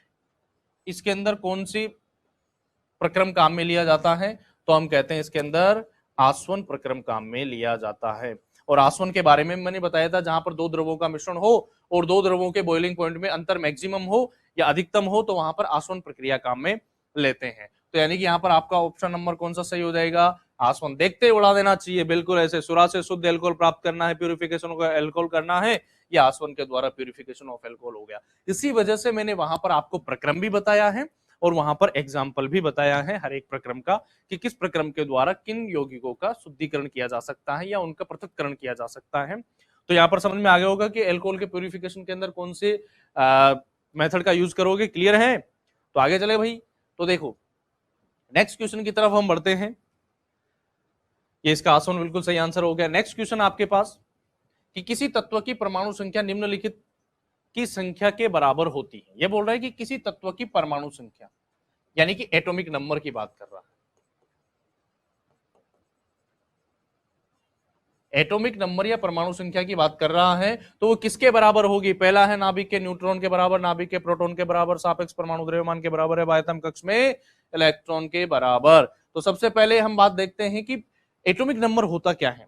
इसके अंदर कौन सी प्रक्रम काम में लिया जाता है, तो हम कहते हैं इसके अंदर आसवन प्रक्रम काम में लिया जाता है। और आसवन के बारे में मैंने बताया था, जहां पर दो द्रवों का मिश्रण हो और दो द्रवों के बॉइलिंग पॉइंट में अंतर मैक्सिमम हो या अधिकतम हो, तो वहां पर आसवन प्रक्रिया काम में लेते हैं। तो यानी कि यहाँ पर आपका ऑप्शन नंबर कौन सा सही हो जाएगा, आसवन। देखते उड़ा देना चाहिए, बिल्कुल ऐसे सुरा से शुद्ध एल्कोहल प्राप्त करना है, प्यूरिफिकेशन का एल्कोहल करना है, या आसवन के द्वारा प्यूरिफिकेशन ऑफ एल्कोहल हो गया। इसी वजह से मैंने वहां पर आपको प्रक्रम भी बताया है और वहां पर एग्जाम्पल भी बताया है हर एक प्रक्रम का, कि किस प्रक्रम के द्वारा किन यौगिकों का शुद्धिकरण किया जा सकता है या उनका पृथक्करण किया जा सकता है। तो यहाँ पर समझ में आ गया होगा कि एल्कोहल के प्यूरिफिकेशन के अंदर कौन से मेथड का यूज करोगे। क्लियर है, तो आगे चले भाई। तो देखो नेक्स्ट क्वेश्चन की तरफ हम बढ़ते हैं। ये इसका आसान बिल्कुल सही आंसर हो गया। नेक्स्ट क्वेश्चन आपके पास कि किसी तत्व की परमाणु संख्या निम्नलिखित की संख्या के बराबर होती है। ये बोल रहा है कि किसी तत्व की परमाणु संख्या, यानी कि एटॉमिक नंबर की बात कर रहा है। एटॉमिक नंबर या परमाणु संख्या की बात कर रहा है, तो वो किसके बराबर होगी। पहला है नाभिक के न्यूट्रॉन के बराबर, नाभिक के प्रोटॉन के बराबर, सापेक्ष परमाणु द्रव्यमान के बराबर है, बाह्यतम कक्ष में इलेक्ट्रॉन के बराबर। तो सबसे पहले हम बात देखते हैं कि एटॉमिक नंबर होता क्या है।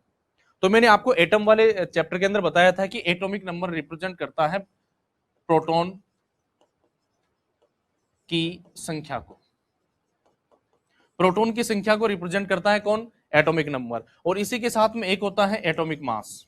तो मैंने आपको एटम वाले चैप्टर के अंदर बताया था कि एटॉमिक नंबर रिप्रेजेंट करता है प्रोटॉन की संख्या को, प्रोटॉन की संख्या को रिप्रेजेंट करता है कौन, एटॉमिक नंबर। और इसी के साथ में एक होता है एटॉमिक मास।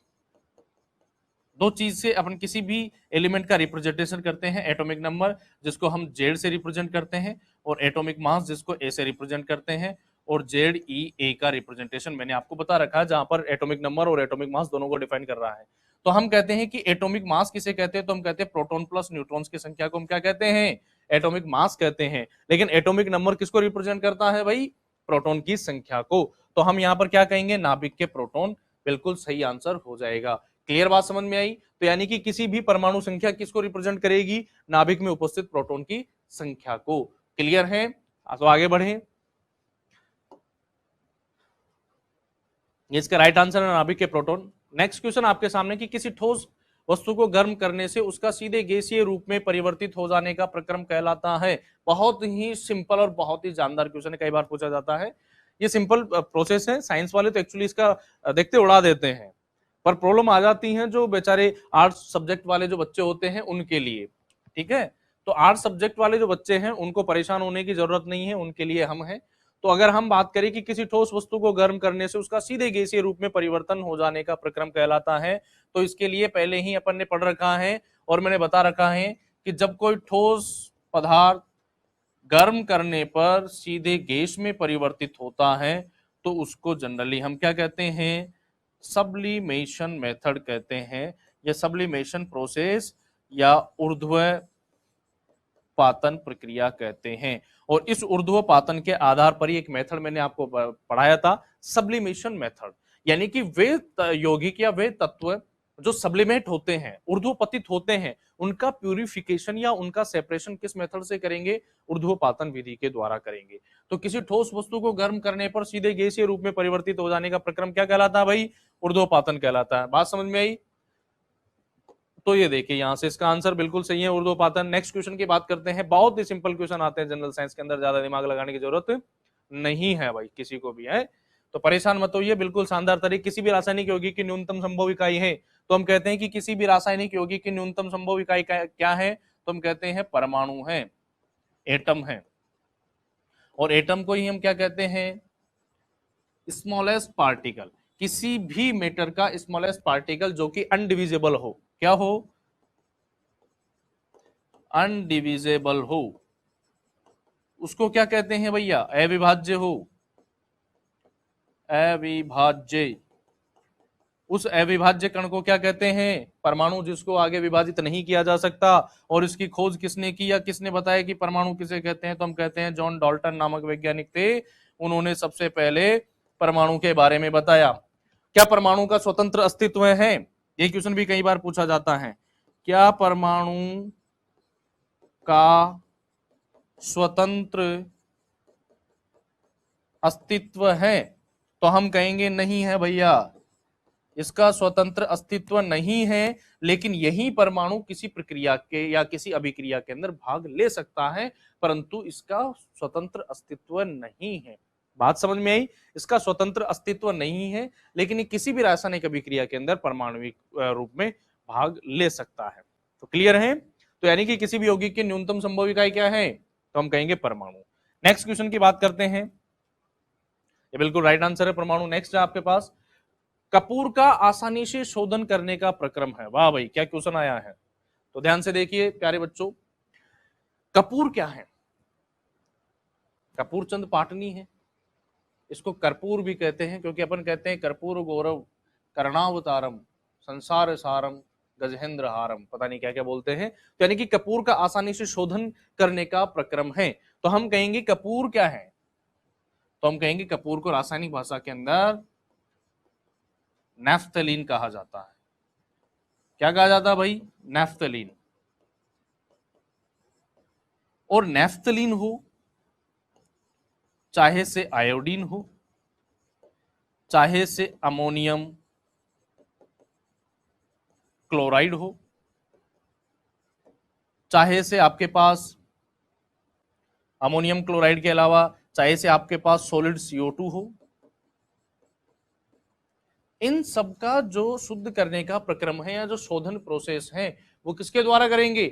दो चीज से अपन किसी भी एलिमेंट का रिप्रेजेंटेशन करते हैं, एटॉमिक नंबर जिसको हम जेड से रिप्रेजेंट करते हैं और एटॉमिक मास जिसको ए से रिप्रेजेंट करते हैं। और जेड ई ए का रिप्रेजेंटेशन मैंने आपको बता रखा है, जहां पर एटॉमिक नंबर और एटॉमिक मास दोनों को डिफाइन कर रहा है। तो हम कहते हैं कि एटॉमिक मास किसे कहते हैं, तो हम कहते हैं प्रोटॉन प्लस न्यूट्रॉन्स की संख्या को हम क्या कहते हैं, एटॉमिक मास कहते हैं। लेकिन एटॉमिक नंबर किसको रिप्रेजेंट करता है भाई, प्रोटॉन की संख्या को। तो हम यहाँ पर क्या कहेंगे, नाभिक के प्रोटॉन, बिल्कुल सही आंसर हो जाएगा। क्लियर बात समझ में आई। तो यानी कि किसी भी परमाणु संख्या किसको रिप्रेजेंट करेगी, नाभिक में उपस्थित प्रोटॉन की संख्या को। क्लियर है, तो आगे बढ़े। इसका राइट आंसर है नाभिक के प्रोटॉन। नेक्स्ट क्वेश्चन आपके सामने कि किसी ठोस वस्तु को गर्म करने से उसका सीधे गैसीय रूप में परिवर्तित हो जाने का प्रक्रम कहलाता है। बहुत ही सिंपल और बहुत ही जानदार क्वेश्चन है, कई बार पूछा जाता है। ये सिंपल प्रोसेस है, साइंस वाले तो एक्चुअली इसका देखते उड़ा देते हैं, पर प्रॉब्लम आ जाती है जो बेचारे आर्ट्स सब्जेक्ट वाले जो बच्चे होते हैं उनके लिए। ठीक है, तो आर्ट्स सब्जेक्ट वाले जो बच्चे हैं उनको परेशान होने की जरूरत नहीं है, उनके लिए हम हैं। तो अगर हम बात करें कि किसी ठोस वस्तु को गर्म करने से उसका सीधे गैसीय रूप में परिवर्तन हो जाने का प्रक्रम कहलाता है, तो इसके लिए पहले ही अपन ने पढ़ रखा है और मैंने बता रखा है कि जब कोई ठोस पदार्थ गर्म करने पर सीधे गैस में परिवर्तित होता है तो उसको जनरली हम क्या कहते हैं, सब्लिमेशन मेथड कहते हैं, या सब्लिमेशन प्रोसेस या ऊर्ध्वपातन प्रक्रिया कहते हैं। और इस ऊर्ध्वपातन के आधार पर एक मेथड मैंने आपको पढ़ाया था, सब्लिमेशन मेथड, यानी कि वे यौगिक या वे तत्व जो सब्लिमेट होते हैं, ऊर्ध्वपतित होते हैं, उनका प्यूरिफिकेशन या उनका सेपरेशन किस मेथड से करेंगे? ऊर्ध्वपातन विधि के द्वारा करेंगे। तो किसी ठोस वस्तु को गर्म करने पर सीधे गैसीय रूप में परिवर्तित हो जाने का प्रक्रम क्या कहलाता है भाई? ऊर्ध्वपातन कहलाता है। बात समझ में आई? तो ये देखिए यहां से इसका आंसर बिल्कुल सही है, ऊर्ध्वपातन। नेक्स्ट क्वेश्चन की बात करते हैं। बहुत ही सिंपल क्वेश्चन आते हैं जनरल साइंस के अंदर, ज्यादा दिमाग लगाने की जरूरत नहीं है भाई किसी को भी, है तो परेशान मत होइए। बिल्कुल शानदार तरीके। किसी भी रासायनिक यौगिक की न्यूनतम संभव इकाई है, तो हम कहते हैं कि किसी भी रासायनिक यौगिक की न्यूनतम संभव इकाई क्या है? तो हम कहते हैं परमाणु है, एटम है। और एटम को ही हम क्या कहते हैं? Smallest particle. किसी भी मैटर का स्मॉलेस्ट पार्टिकल जो कि अनडिविजिबल हो, क्या हो? अनडिविजिबल हो, उसको क्या कहते हैं भैया? अविभाज्य हो, अविभाज्य। उस अविभाज्य कण को क्या कहते हैं? परमाणु, जिसको आगे विभाजित नहीं किया जा सकता। और इसकी खोज किसने की या किसने बताया कि परमाणु किसे कहते हैं? तो हम कहते हैं जॉन डाल्टन नामक वैज्ञानिक थे, उन्होंने सबसे पहले परमाणु के बारे में बताया। क्या परमाणु का स्वतंत्र अस्तित्व है? ये क्वेश्चन भी कई बार पूछा जाता है। क्या परमाणु का स्वतंत्र अस्तित्व है? तो हम कहेंगे नहीं है भैया, इसका स्वतंत्र अस्तित्व नहीं है। लेकिन यही परमाणु किसी प्रक्रिया के या किसी अभिक्रिया के अंदर भाग ले सकता है, परंतु इसका स्वतंत्र अस्तित्व नहीं है। बात समझ में आई? इसका स्वतंत्र अस्तित्व नहीं है, लेकिन ये किसी भी रासायनिक अभिक्रिया के अंदर परमाणुविक रूप में भाग ले सकता है। तो क्लियर है? तो यानी कि किसी भी यौगिक की न्यूनतम संभव इकाई क्या है? तो हम कहेंगे परमाणु। नेक्स्ट क्वेश्चन की बात करते हैं। ये बिल्कुल राइट आंसर है, परमाणु। नेक्स्ट है आपके पास, कपूर का आसानी से शोधन करने का प्रक्रम है। वाह भाई, क्या क्वेश्चन आया है। तो ध्यान से देखिए प्यारे बच्चों, कपूर क्या है? कपूर चंद पाटनी है, इसको कर्पूर भी कहते हैं, क्योंकि अपन कहते हैं कर्पूर गौरव कर्णावतारम संसार सारम गजेंद्र हारम, पता नहीं क्या क्या बोलते हैं। तो यानी कि कपूर का आसानी से शोधन करने का प्रक्रम है। तो हम कहेंगे कपूर क्या है? तो हम कहेंगे कपूर को रासायनिक भाषा के अंदर नैफ्थलीन कहा जाता है। क्या कहा जाता है भाई? नैफ्थलीन। और नैफ्थलीन हो, चाहे से आयोडीन हो, चाहे से अमोनियम क्लोराइड हो, चाहे से आपके पास अमोनियम क्लोराइड के अलावा चाहे से आपके पास सॉलिड CO2 हो, इन सब का जो शुद्ध करने का प्रक्रम है या जो शोधन प्रोसेस है, वो किसके द्वारा करेंगे?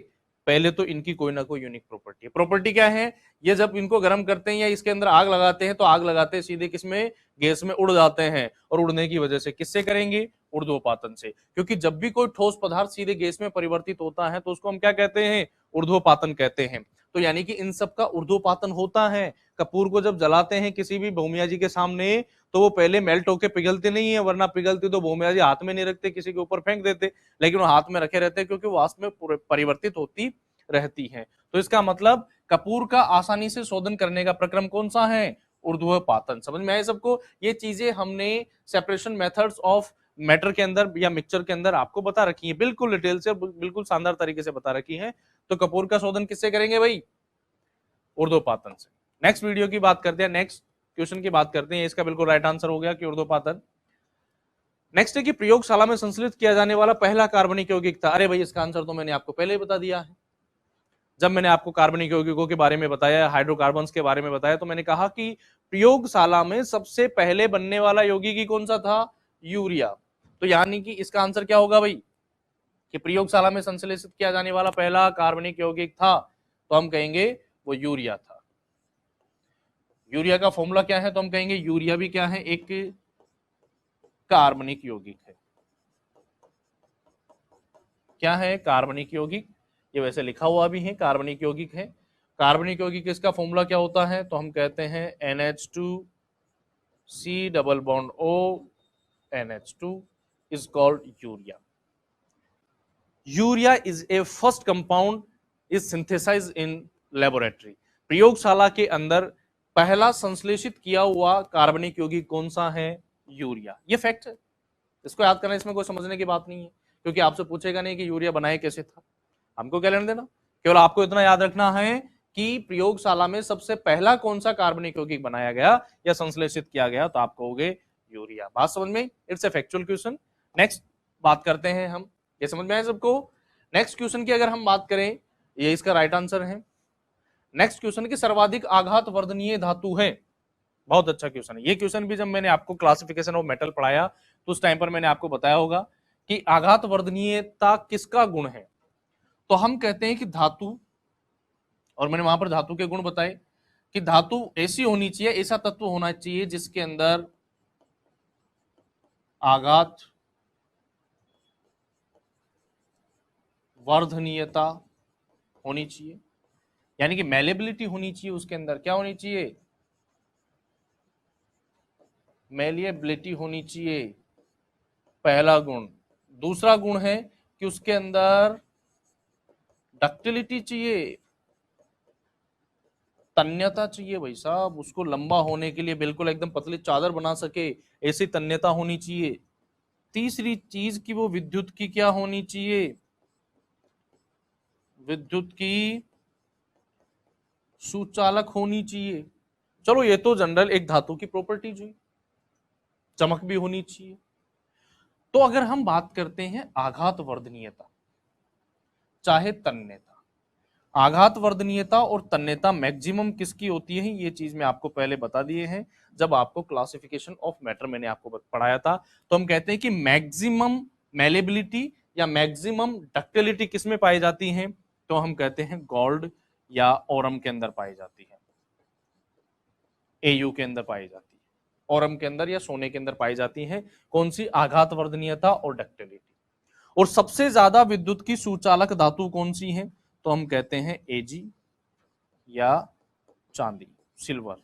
पहले तो इनकी कोई ना कोई यूनिक प्रॉपर्टी। प्रॉपर्टी क्या है? ये जब इनको गर्म करते हैं या इसके अंदर आग लगाते हैं, तो आग लगाते हैं सीधे किसमें? गैस में उड़ जाते हैं। और उड़ने की वजह से किससे करेंगे? ऊर्ध्वपातन से। क्योंकि जब भी कोई ठोस पदार्थ सीधे गैस में परिवर्तित होता है, तो उसको हम क्या कहते हैं? ऊर्ध्वपातन कहते हैं। तो यानी कि इन सब का ऊर्ध्वपातन होता है। कपूर को जब जलाते हैं किसी भी भूमिया जी के सामने, तो वो पहले मेल्ट होके पिघलते नहीं है, वरना पिघलती तो भूमिया जी हाथ में नहीं रखते, किसी के ऊपर फेंक देते। लेकिन वो हाथ में रखे रहते हैं, क्योंकि वो वाष्प में परिवर्तित होती रहती है। तो इसका मतलब कपूर का आसानी से शोधन करने का प्रक्रम कौन सा है? ऊर्ध्वपातन। समझ में आए सबको? ये चीजें हमने सेपरेशन मेथड्स ऑफ मैटर के अंदर या मिक्सचर के अंदर आपको बता रखी है, बिल्कुल डिटेल से, बिल्कुल शानदार तरीके से बता रखी है। तो कपूर का शोधन किससे करेंगे भाई? ऊर्ध्वपातन से। नेक्स्ट वीडियो की बात करते हैं, नेक्स्ट क्वेश्चन की बात करते हैं। इसका बिल्कुल राइट आंसर हो गया कि ऊर्ध्वपातन। नेक्स्ट है कि प्रयोगशाला में संश्लेषित किया जाने वाला पहला कार्बनिक यौगिक था। अरे भाई, इसका आंसर तो मैंने आपको पहले ही बता दिया है। जब मैंने आपको कार्बनिक यौगिकों के बारे में बताया, हाइड्रोकार्बन्स के बारे में बताया, तो मैंने कहा कि प्रयोगशाला में सबसे पहले बनने वाला यौगिक कौन सा था? यूरिया। तो यानी कि इसका आंसर क्या होगा भाई? कि प्रयोगशाला में संश्लेषित किया जाने वाला पहला कार्बनिक यौगिक था, तो हम कहेंगे वो यूरिया था। यूरिया का फॉर्मूला क्या है? तो हम कहेंगे यूरिया भी क्या है? एक कार्बनिक यौगिक है। क्या है? कार्बनिक यौगिक। ये वैसे लिखा हुआ भी है, कार्बनिक यौगिक है। कार्बनिक यौगिक इसका फॉर्मूला क्या होता है? तो हम कहते हैं NH2C double bond O NH2 is called urea. Urea is a first compound is synthesized in laboratory. प्रयोगशाला के अंदर पहला संश्लेषित किया हुआ कार्बनिक यौगिक कौन सा है? यूरिया। ये फैक्ट है, इसको याद करना, इसमें कोई समझने की बात नहीं है। क्योंकि आपसे पूछेगा नहीं कि यूरिया बनाया कैसे था, हमको क्या लेना देना। केवल आपको इतना याद रखना है कि प्रयोगशाला में सबसे पहला कौन सा कार्बनिक यौगिक बनाया गया या संश्लेषित किया गया, तो आप कहोगे यूरिया। बात समझ में? It's a factual question. Next बात करते हैं हम, ये समझ में आया सबको? नेक्स्ट क्वेश्चन की अगर हम बात करें, ये इसका राइट आंसर है। नेक्स्ट क्वेश्चन की सर्वाधिक आघात वर्धनीय धातु है। बहुत अच्छा क्वेश्चन है ये। क्वेश्चन भी जब मैंने आपको क्लासिफिकेशन ऑफ मेटल पढ़ाया तो उस टाइम पर मैंने आपको बताया होगा कि आघात वर्धनीयता किसका गुण है। तो हम कहते हैं कि धातु, और मैंने वहां पर धातु के गुण बताए कि धातु ऐसी होनी चाहिए, ऐसा तत्व होना चाहिए जिसके अंदर आघात वर्धनीयता होनी चाहिए, यानी कि मेलेबिलिटी होनी चाहिए उसके अंदर। क्या होनी चाहिए? मेलिएबिलिटी होनी चाहिए, पहला गुण। दूसरा गुण है कि उसके अंदर डक्टिलिटी चाहिए, तन्यता चाहिए भाई साहब, उसको लंबा होने के लिए बिल्कुल एकदम पतली चादर बना सके ऐसी तन्यता होनी चाहिए। तीसरी चीज कि वो विद्युत की क्या होनी चाहिए? विद्युत की सुचालक होनी चाहिए। चलो ये तो जनरल एक धातु की प्रॉपर्टीज हुई, चमक भी होनी चाहिए। तो अगर हम बात करते हैं आघात वर्धनीयता चाहे तन्यता, आघात वर्धनीयता और तन्यता मैक्सिमम किसकी होती है, ये चीज मैं आपको पहले बता दिए हैं जब आपको क्लासिफिकेशन ऑफ मैटर मैंने आपको पढ़ाया था। तो हम कहते हैं कि मैक्सिमम मेलेबिलिटी या मैक्सिमम डक्टिलिटी किस में पाई जाती है, तो हम कहते हैं गोल्ड या ओरम के अंदर पाई जाती है, एयू के अंदर पाई जाती है, ओरम के अंदर या सोने के अंदर पाई जाती है। कौन सी? आघात वर्धनीयता और डक्टिलिटी। और सबसे ज्यादा विद्युत की सुचालक धातु कौन सी है, तो हम कहते हैं एजी या चांदी, सिल्वर।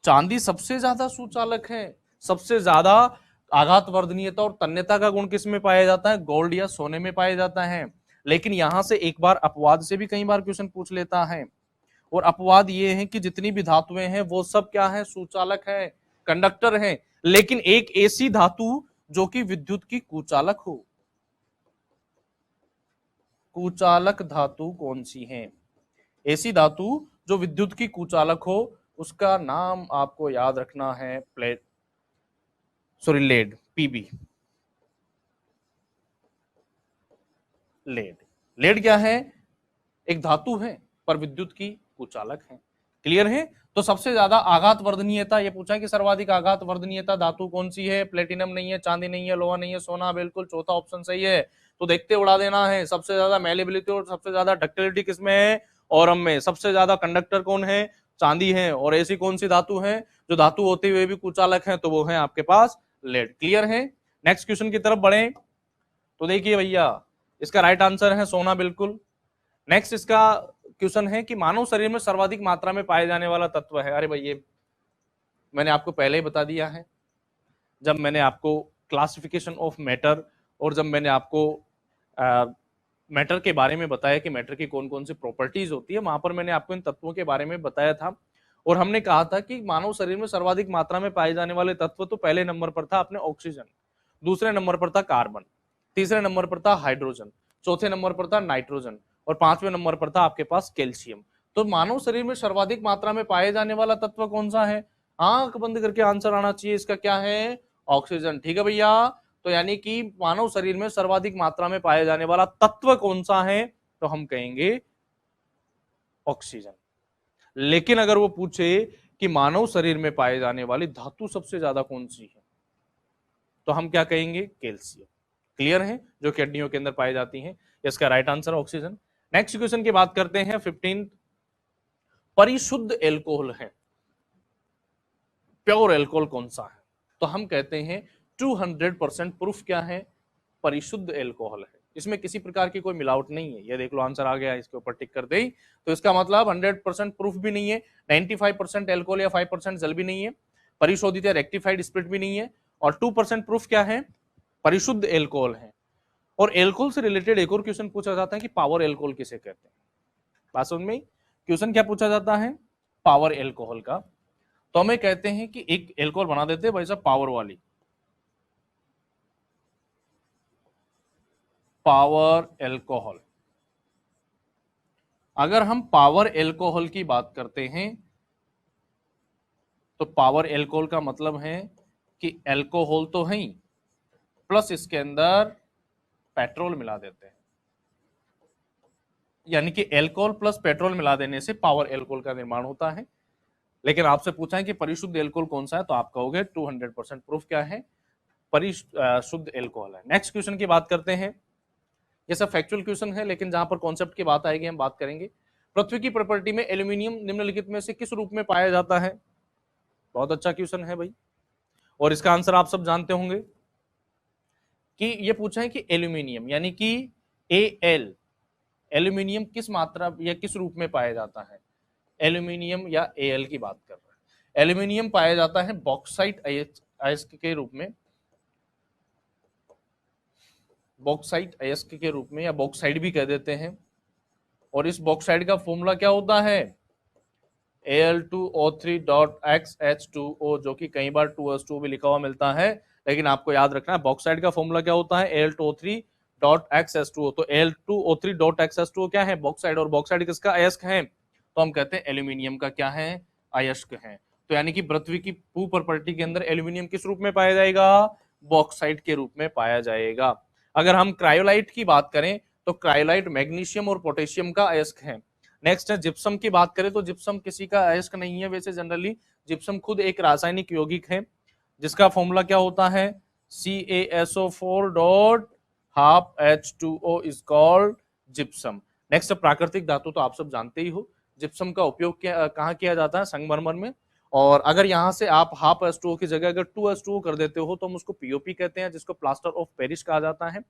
चांदी सबसे ज्यादा सुचालक है, सबसे ज्यादा आघात वर्धनीयता और तन्यता का गुण किस में पाया जाता है? गोल्ड या सोने में पाया जाता है। लेकिन यहां से एक बार अपवाद से भी कई बार क्वेश्चन पूछ लेता है, और अपवाद ये है कि जितनी भी धातुएं हैं वो सब क्या है? सुचालक है, कंडक्टर है। लेकिन एक ऐसी धातु जो कि विद्युत की कुचालक हो, कुचालक धातु कौन सी है? ऐसी धातु जो विद्युत की कुचालक हो, उसका नाम आपको याद रखना है plate, sorry lead, PB, lead. Lead क्या है? एक धातु है पर विद्युत की कुचालक है। क्लियर है? तो सबसे ज्यादा आघात वर्धनीयता, ये पूछा कि सर्वाधिक आघात वर्धनीयता धातु कौन सी है? प्लेटिनम नहीं है, चांदी नहीं है, लोहा नहीं है, सोना बिल्कुल चौथा ऑप्शन सही है। तो देखते उड़ा देना है। सबसे ज्यादा मेलेबिलिटी और सबसे ज्यादा डक्टिलिटी किसमें है? ओरम में। सबसे ज्यादा कंडक्टर कौन है? चांदी है। और ऐसी कौन सी धातु है जो धातु होते हुए भी कुचालक है? तो वो है आपके पास लेड। क्लियर है? नेक्स्ट क्वेश्चन की तरफ बढ़े तो देखिए भैया, इसका राइट आंसर है सोना, बिल्कुल। नेक्स्ट इसका क्वेश्चन है कि मानव शरीर में सर्वाधिक मात्रा में पाए जाने वाला तत्व है। अरे भाई ये मैंने आपको पहले ही बता दिया है जब मैंने आपको क्लासिफिकेशन ऑफ मैटर और जब मैंने आपको मैटर के बारे में बताया कि मैटर की कौन कौन सी प्रॉपर्टीज होती है, वहां पर मैंने आपको इन तत्वों के बारे में बताया था। और हमने कहा था कि मानव शरीर में सर्वाधिक मात्रा में पाए जाने वाले तत्व तो पहले नंबर पर था अपने ऑक्सीजन, दूसरे नंबर पर था कार्बन, तीसरे नंबर पर था हाइड्रोजन, चौथे नंबर पर था नाइट्रोजन, और पांचवें नंबर पर था आपके पास कैल्शियम। तो मानव शरीर में सर्वाधिक मात्रा में पाए जाने वाला तत्व कौन सा है? आंख बंद करके आंसर आना चाहिए इसका, क्या है? ऑक्सीजन। ठीक है भैया? तो यानी कि मानव शरीर में सर्वाधिक मात्रा में पाया जाने वाला तत्व कौन सा है, तो हम कहेंगे ऑक्सीजन। लेकिन अगर वो पूछे कि मानव शरीर में पाए जाने वाली धातु सबसे ज्यादा कौन सी है, तो हम क्या कहेंगे? कैल्शियम। क्लियर है? जो कि हड्डियों के अंदर पाई जाती हैं। इसका right answer oxygen. Next question की बात करते हैं 15। परिशुद्ध एल्कोहल है, प्योर एल्कोहल कौन सा है? तो हम कहते हैं 200% प्रूफ क्या है? परिशुद्ध एल्कोहल है, इसमें किसी प्रकार की कोई मिलावट नहीं है। ये देख लो आंसर आ गया, इसके ऊपर टिक कर दे। तो इसका मतलब 100% प्रूफ भी नहीं है, 95% एल्कोहल या 5% जल भी नहीं है, परिशोधित या रेक्टिफाइड स्पिरिट भी नहीं है, और 2% प्रूफ क्या है? परिशुद्ध एल्कोहल है। और एल्कोहल से रिलेटेड एक और क्वेश्चन पूछा जाता है कि पावर एल्कोहल किसे कहते हैं। बात समझ में? क्वेश्चन क्या पूछा जाता है? पावर एल्कोहल का। तो हमें कहते हैं कि एक एल्कोहल बना देते हैं भाई साहब पावर वाली, पावर एल्कोहल। अगर हम पावर एल्कोहल की बात करते हैं तो पावर एल्कोहल का मतलब है कि एल्कोहल तो है ही, प्लस इसके अंदर पेट्रोल मिला देते हैं, यानी कि एल्कोहल प्लस पेट्रोल मिला देने से पावर एल्कोहल का निर्माण होता है। लेकिन आपसे पूछा है कि परिशुद्ध एल्कोहल कौन सा है, तो आप कहोगे 200% प्रूफ क्या है, परिशुद्ध एल्कोहल है। नेक्स्ट क्वेश्चन की बात करते हैं। ये सब फैक्चुअल क्वेश्चन है, लेकिन जहां पर कॉन्सेप्ट की बात आएगी हम बात करेंगे। पृथ्वी की प्रॉपर्टी में एल्यूमिनियम निम्नलिखित में से किस रूप में पाया जाता है? बहुत अच्छा क्वेश्चन है भाई, और इसका आंसर आप सब जानते होंगे कि ये पूछा है कि एल्यूमिनियम यानी कि एल, एल्यूमिनियम किस मात्रा या किस रूप में पाया जाता है? एल्यूमिनियम या एल की बात कर रहे हैं। एल्यूमिनियम पाया जाता है बॉक्साइट अयस्क के रूप में, बॉक्साइट अयस्क के रूप में, या बॉक्साइड भी कह देते हैं। और इस बॉक्साइड का फॉर्मूला क्या होता है? Al2O3.XH2O, जो कि कई बार 2S2 भी लिखा हुआ मिलता है, लेकिन आपको याद रखना है बॉक्साइड का फॉर्मूला क्या होता है? Al2O3.XH2O। तो Al2O3.XH2O क्या है? बॉक्साइड, और बॉक्साइड किसका अयस्क है? तो हम कहते हैं एल्यूमिनियम का क्या है? अयस्क है। तो यानी कि पृथ्वी की भू प्रॉपर्टी के अंदर एल्यूमिनियम किस रूप में पाया जाएगा? बॉक्साइड के रूप में पाया जाएगा। अगर हम क्रायोलाइट की बात करें तो क्रायोलाइट मैग्नीशियम और पोटेशियम का अयस्क है। नेक्स्ट है जिप्सम की बात करें तो जिप्सम किसी का अयस्क नहीं है, वैसे जनरली जिप्सम खुद एक रासायनिक यौगिक है जिसका फॉर्मूला क्या होता है? CaSO4.12H2O is called gypsum. Next प्राकृतिक धातु तो आप सब जानते ही हो। जिप्सम का उपयोग कहाँ किया जाता है? संगमरमर में। और अगर यहाँ से आप हाफ H2O की जगह अगर 2H2O कर देते हो तो हम उसको पीओपी कहते हैं, जिसको प्लास्टर ऑफ पेरिस कहा जाता है।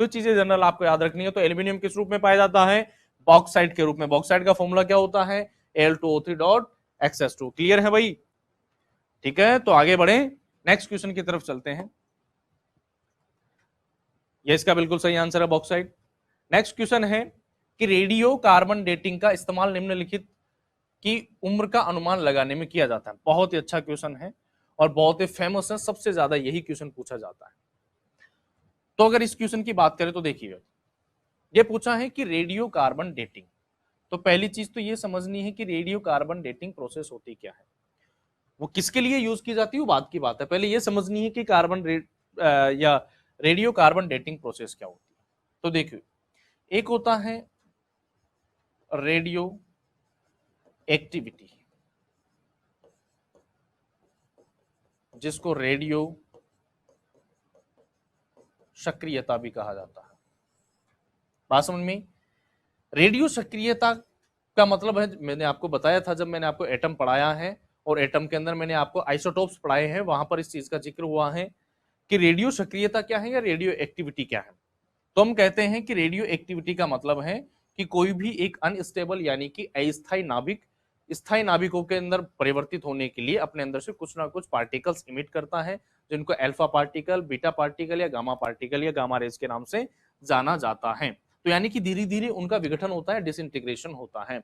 तो चीजें जनरल आपको याद रखनी है। तो एल्यूमिनियम किस रूप में पाया जाता है? बॉक्साइड के रूप में। बॉक्साइड का फॉर्मूला क्या होता है? Al2O3.XH2। क्लियर है भाई? ठीक है, तो आगे बढ़े, नेक्स्ट क्वेश्चन की तरफ चलते हैं। ये इसका बिल्कुल सही आंसर है, बॉक्साइड। नेक्स्ट क्वेश्चन है कि रेडियो कार्बन डेटिंग का इस्तेमाल निम्नलिखित की उम्र का अनुमान लगाने में किया जाता है। बहुत ही अच्छा क्वेश्चन है और बहुत ही फेमस है, सबसे ज्यादा यही क्वेश्चन पूछा जाता है। तो अगर इस क्वेश्चन की बात करें तो देखिए, ये पूछा है कि रेडियो कार्बन डेटिंग, तो पहली चीज तो ये समझनी है कि रेडियो कार्बन डेटिंग प्रोसेस होती क्या है, वो किसके लिए यूज की जाती है, वो बात की बात है। पहले ये समझनी है कि या रेडियो कार्बन डेटिंग प्रोसेस क्या होती है। तो देखिए, एक होता है रेडियो एक्टिविटी, जिसको रेडियो सक्रियता भी कहा जाता है। बात समझ में? रेडियो सक्रियता का मतलब है, मैंने आपको बताया था जब मैंने आपको एटम पढ़ाया है और एटम के अंदर मैंने आपको आइसोटोप्स पढ़ाए हैं, वहां पर इस चीज का जिक्र हुआ है कि रेडियो सक्रियता क्या है या रेडियो एक्टिविटी क्या है। तो हम कहते हैं कि रेडियो एक्टिविटी का मतलब है कि कोई भी एक अनस्टेबल यानी कि अस्थायी नाभिक स्थायी नाभिकों के अंदर परिवर्तित होने के लिए अपने अंदर से कुछ ना कुछ पार्टिकल्स इमिट करता है, जिनको अल्फा पार्टिकल, बीटा पार्टिकल या गामा पार्टिकल या गामा रेज के नाम से जाना जाता है। तो यानी कि धीरे धीरे उनका विघटन होता है, डिसइंटीग्रेशन होता है।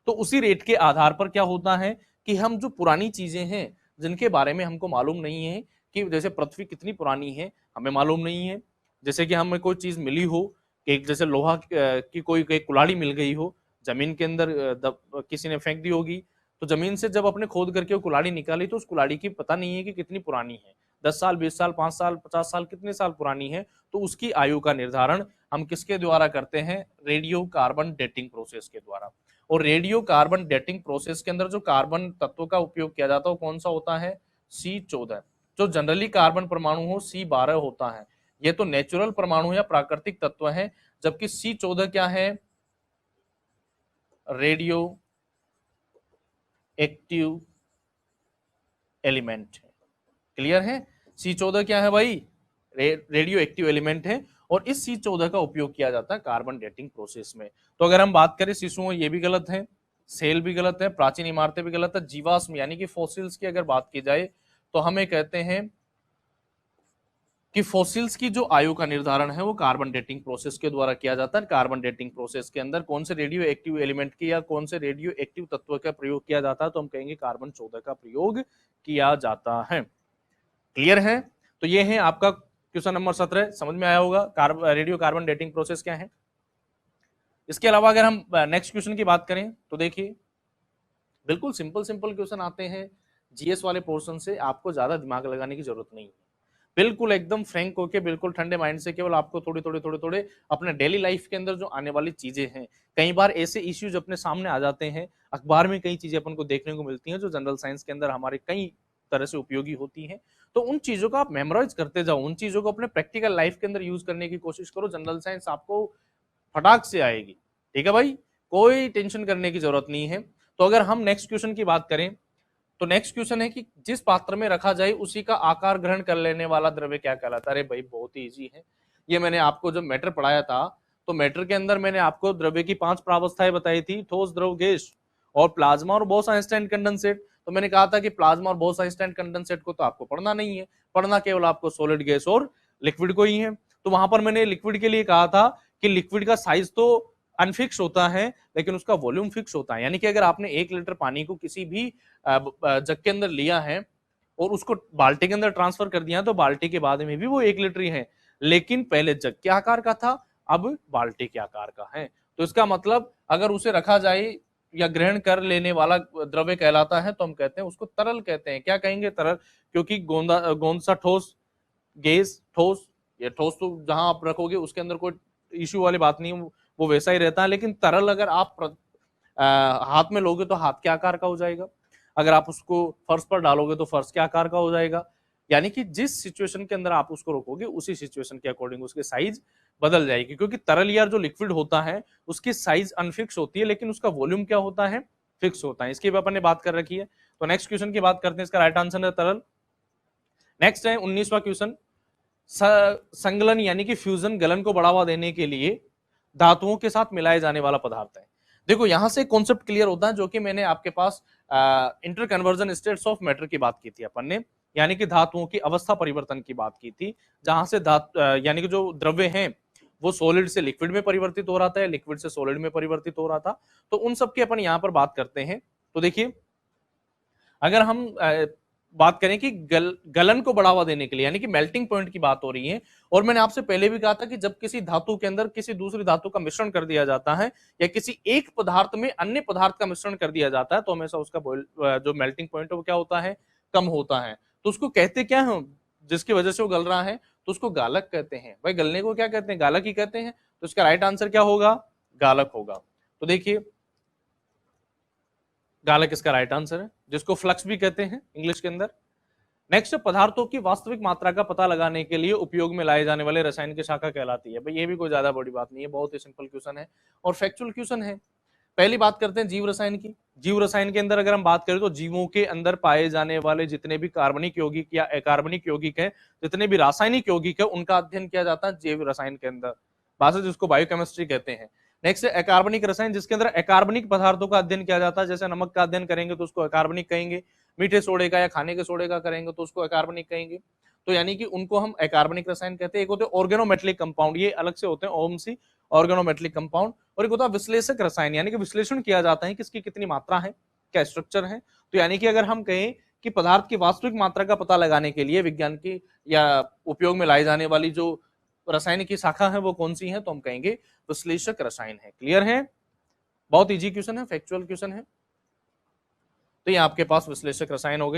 तो उसी रेट के आधार पर क्या होता है कि हम जो पुरानी चीजें हैं जिनके बारे में हमको मालूम नहीं है, कि जैसे पृथ्वी कितनी पुरानी है हमें मालूम नहीं है, जैसे कि हमें कोई चीज मिली हो, कि जैसे लोहा की कोई कुल्हाड़ी मिल गई हो जमीन के अंदर, किसी ने फेंक दी होगी, तो जमीन से जब अपने खोद करके वो कुल्हाड़ी निकाली तो उस कुल्हाड़ी की पता नहीं है कि कितनी पुरानी है, 10 साल, 20 साल, 5 साल, 50 साल, कितने साल पुरानी है। तो उसकी आयु का निर्धारण हम किसके द्वारा करते हैं? रेडियो कार्बन डेटिंग प्रोसेस के द्वारा। और रेडियो कार्बन डेटिंग प्रोसेस के अंदर जो कार्बन तत्व का उपयोग किया जाता है वो कौन सा होता है? C14। जो जनरली कार्बन परमाणु हो C12 होता है, ये तो नेचुरल परमाणु या प्राकृतिक तत्व है, जबकि C14 क्या है? रेडियो एक्टिव एलिमेंट है। क्लियर है? C14 क्या है भाई? रेडियो एक्टिव एलिमेंट है, और इस C14 का उपयोग किया जाता है कार्बन डेटिंग प्रोसेस में। तो अगर हम बात करें शिशुओं, ये भी गलत है, सेल भी गलत है, प्राचीन इमारतें भी गलत है, जीवाश्म यानी कि फॉसिल्स की अगर बात की जाए तो हमें कहते हैं कि फॉसिल्स की जो आयु का निर्धारण है वो कार्बन डेटिंग प्रोसेस के द्वारा किया जाता है। कार्बन डेटिंग प्रोसेस के अंदर कौन से रेडियो एक्टिव एलिमेंट की या कौन से रेडियो एक्टिव तत्व का प्रयोग किया जाता है? तो हम कहेंगे कार्बन 14 का प्रयोग किया जाता है। क्लियर है? तो ये है आपका क्वेश्चन नंबर 17 समझ में आया होगा, रेडियो कार्बन डेटिंग प्रोसेस क्या है। इसके अलावा अगर हम नेक्स्ट क्वेश्चन की बात करें तो देखिए बिल्कुल सिंपल सिंपल क्वेश्चन आते हैं जीएस वाले पोर्शन से, आपको ज्यादा दिमाग लगाने की जरूरत नहीं है, बिल्कुल एकदम फ्रैंक होके बिल्कुल ठंडे माइंड से केवल आपको थोड़े थोड़े थोड़े थोड़े अपने डेली लाइफ के अंदर जो आने वाली चीजें हैं, कई बार ऐसे इश्यूज अपने सामने आ जाते हैं, अखबार में कई चीजें अपन को देखने को मिलती हैं जो जनरल साइंस के अंदर हमारे कई तरह से उपयोगी होती हैं, तो उन चीजों को आप मेमोराइज करते जाओ, उन चीजों को अपने प्रैक्टिकल लाइफ के अंदर यूज करने की कोशिश करो, जनरल साइंस आपको फटाक से आएगी। ठीक है भाई, कोई टेंशन करने की जरूरत नहीं है। तो अगर हम नेक्स्ट क्वेश्चन की बात करें तो नेक्स्ट क्वेश्चन है कि जिस पात्र में रखा जाए उसी का आकार ग्रहण कर लेने वाला द्रव्य क्या कहलाता है। अरे भाई बहुत ही इजी है, ये मैंने आपको जब मैटर पढ़ाया था तो मैटर के अंदर मैंने आपको द्रव्य की 5 प्रावस्थाएं बताई थी, ठोस, द्रव, गैस और प्लाज्मा और बोस-आइंस्टाइन कंडेंसेट। तो मैंने कहा था कि प्लाज्मा और बोस-आइंस्टाइन कंडेंसेट को तो आपको पढ़ना नहीं है, पढ़ना केवल आपको सॉलिड, गैस और लिक्विड को ही है। तो वहां पर मैंने लिक्विड के लिए कहा था कि लिक्विड का साइज तो अनफिक्स होता है लेकिन उसका वॉल्यूम फिक्स होता है, यानी कि अगर आपने 1 लीटर पानी को किसी भी जग के अंदर लिया है और उसको बाल्टी के अंदर ट्रांसफर कर दिया तो बाल्टी के बाद में भी वो 1 लीटर ही है, लेकिन पहले जग के आकार का था अब बाल्टी के आकार का है। तो इसका मतलब अगर उसे रखा जाए या ग्रहण कर लेने वाला द्रव्य कहलाता है तो हम कहते हैं उसको तरल कहते हैं। क्या कहेंगे? तरल, क्योंकि गोंद सा ठोस, गैस ठोस, ये ठोस तो जहां आप रखोगे उसके अंदर कोई इश्यू वाली बात नहीं, वो वैसा ही रहता है, लेकिन तरल अगर आप हाथ में लोगे तो हाथ के आकार का हो जाएगा, अगर आप उसको फर्श पर डालोगे तो फर्श के आकार का हो जाएगा, यानी कि जिस सिचुएशन के अंदर आप उसको रखोगे उसी सिचुएशन के अकॉर्डिंग उसकी साइज बदल जाएगी, क्योंकि तरल या जो लिक्विड होता है उसकी साइज अनफिक्स होती है लेकिन उसका वॉल्यूम क्या होता है? फिक्स होता है। इसकी भी अपन ने बात कर रखी है। तो नेक्स्ट क्वेश्चन की बात करते हैं, इसका राइट आंसर है तरल। नेक्स्ट है 19वां क्वेश्चन, संगलन यानी कि फ्यूजन, गलन को बढ़ावा देने के लिए धातुओं के साथ मिलाए जाने वाला पदार्थ है। देखो यहां से कॉन्सेप्ट क्लियर होता है जो कि मैंने आपके पास inter conversion states of matter की बात की थी अपन ने, यानी कि धातुओं की अवस्था परिवर्तन की बात की थी, जहां से यानी कि जो द्रव्य हैं वो सॉलिड से लिक्विड में परिवर्तित हो रहा था, लिक्विड से सॉलिड में परिवर्तित हो रहा था। तो उन सब की अपन यहां पर बात करते हैं। तो देखिए अगर हम बात करें कि गलन को बढ़ावा देने के लिए, यानी कि मेल्टिंग पॉइंट की बात हो रही है, और मैंने आपसे पहले भी कहा था कि जब किसी धातु के अंदर किसी दूसरी धातु का मिश्रण कर दिया जाता है या किसी एक पदार्थ में अन्य पदार्थ का मिश्रण कर दिया जाता है तो हमेशा उसका जो मेल्टिंग पॉइंट है वो क्या होता है? कम होता है। तो उसको कहते क्या है जिसकी वजह से वो गल रहा है? तो उसको गालक कहते हैं। भाई गलने को क्या कहते हैं? गालक ही कहते हैं। तो इसका राइट आंसर क्या होगा? गालक होगा। तो देखिए गालक इसका राइट आंसर है, जिसको फ्लक्स भी कहते हैं इंग्लिश के अंदर। नेक्स्ट, पदार्थों की वास्तविक मात्रा का पता लगाने के लिए उपयोग में लाए जाने वाले रसायन की शाखा कहलाती है। भाई ये भी कोई ज्यादा बड़ी बात नहीं है, बहुत ही सिंपल क्वेश्चन है और फैक्चुअल क्वेश्चन है। पहली बात करते हैं जीव रसायन की। जीव रसायन के अंदर अगर हम बात करें तो जीवों के अंदर पाए जाने वाले जितने भी कार्बनिक यौगिक या अकार्बनिक यौगिक है, जितने भी रासायनिक यौगिक है, उनका अध्ययन किया जाता है जैव रसायन के अंदर, भाषा जिसको बायोकेमिस्ट्री कहते हैं। नेक्स्ट है अकार्बनिक रसायन, जिसके अंदर अकार्बनिक पदार्थों का अध्ययन किया जाता है। जैसे नमक का अध्ययन करेंगे तो उसको अकार्बनिक कहेंगे, मीठे सोडे का या खाने के सोडे का करेंगे तो उसको अकार्बनिक कहेंगे। तो यानी कि उनको हम अकार्बनिक रसायन कहते हैं। एक होते हैं ऑर्गेनोमेटेलिक कंपाउंड, ये अलग से होते हैं, ओमसी ऑर्गेनोमेटेलिक कंपाउंड। और एक होता है विश्लेषक रसायन, यानी कि विश्लेषण किया जाता है कि इसकी कितनी मात्रा है, क्या स्ट्रक्चर है। तो यानी कि अगर हम कहें कि पदार्थ की वास्तविक मात्रा का पता लगाने के लिए विज्ञान की या उपयोग में लाई जाने वाली जो रासायनिक की शाखा है वो कौन सी है, तो हम कहेंगे विश्लेषक रसायन है। क्लियर है? बहुत इजी क्वेश्चन है, फैक्चुअल क्वेश्चन है। तो ये आपके पास विश्लेषक रसायन हो गई।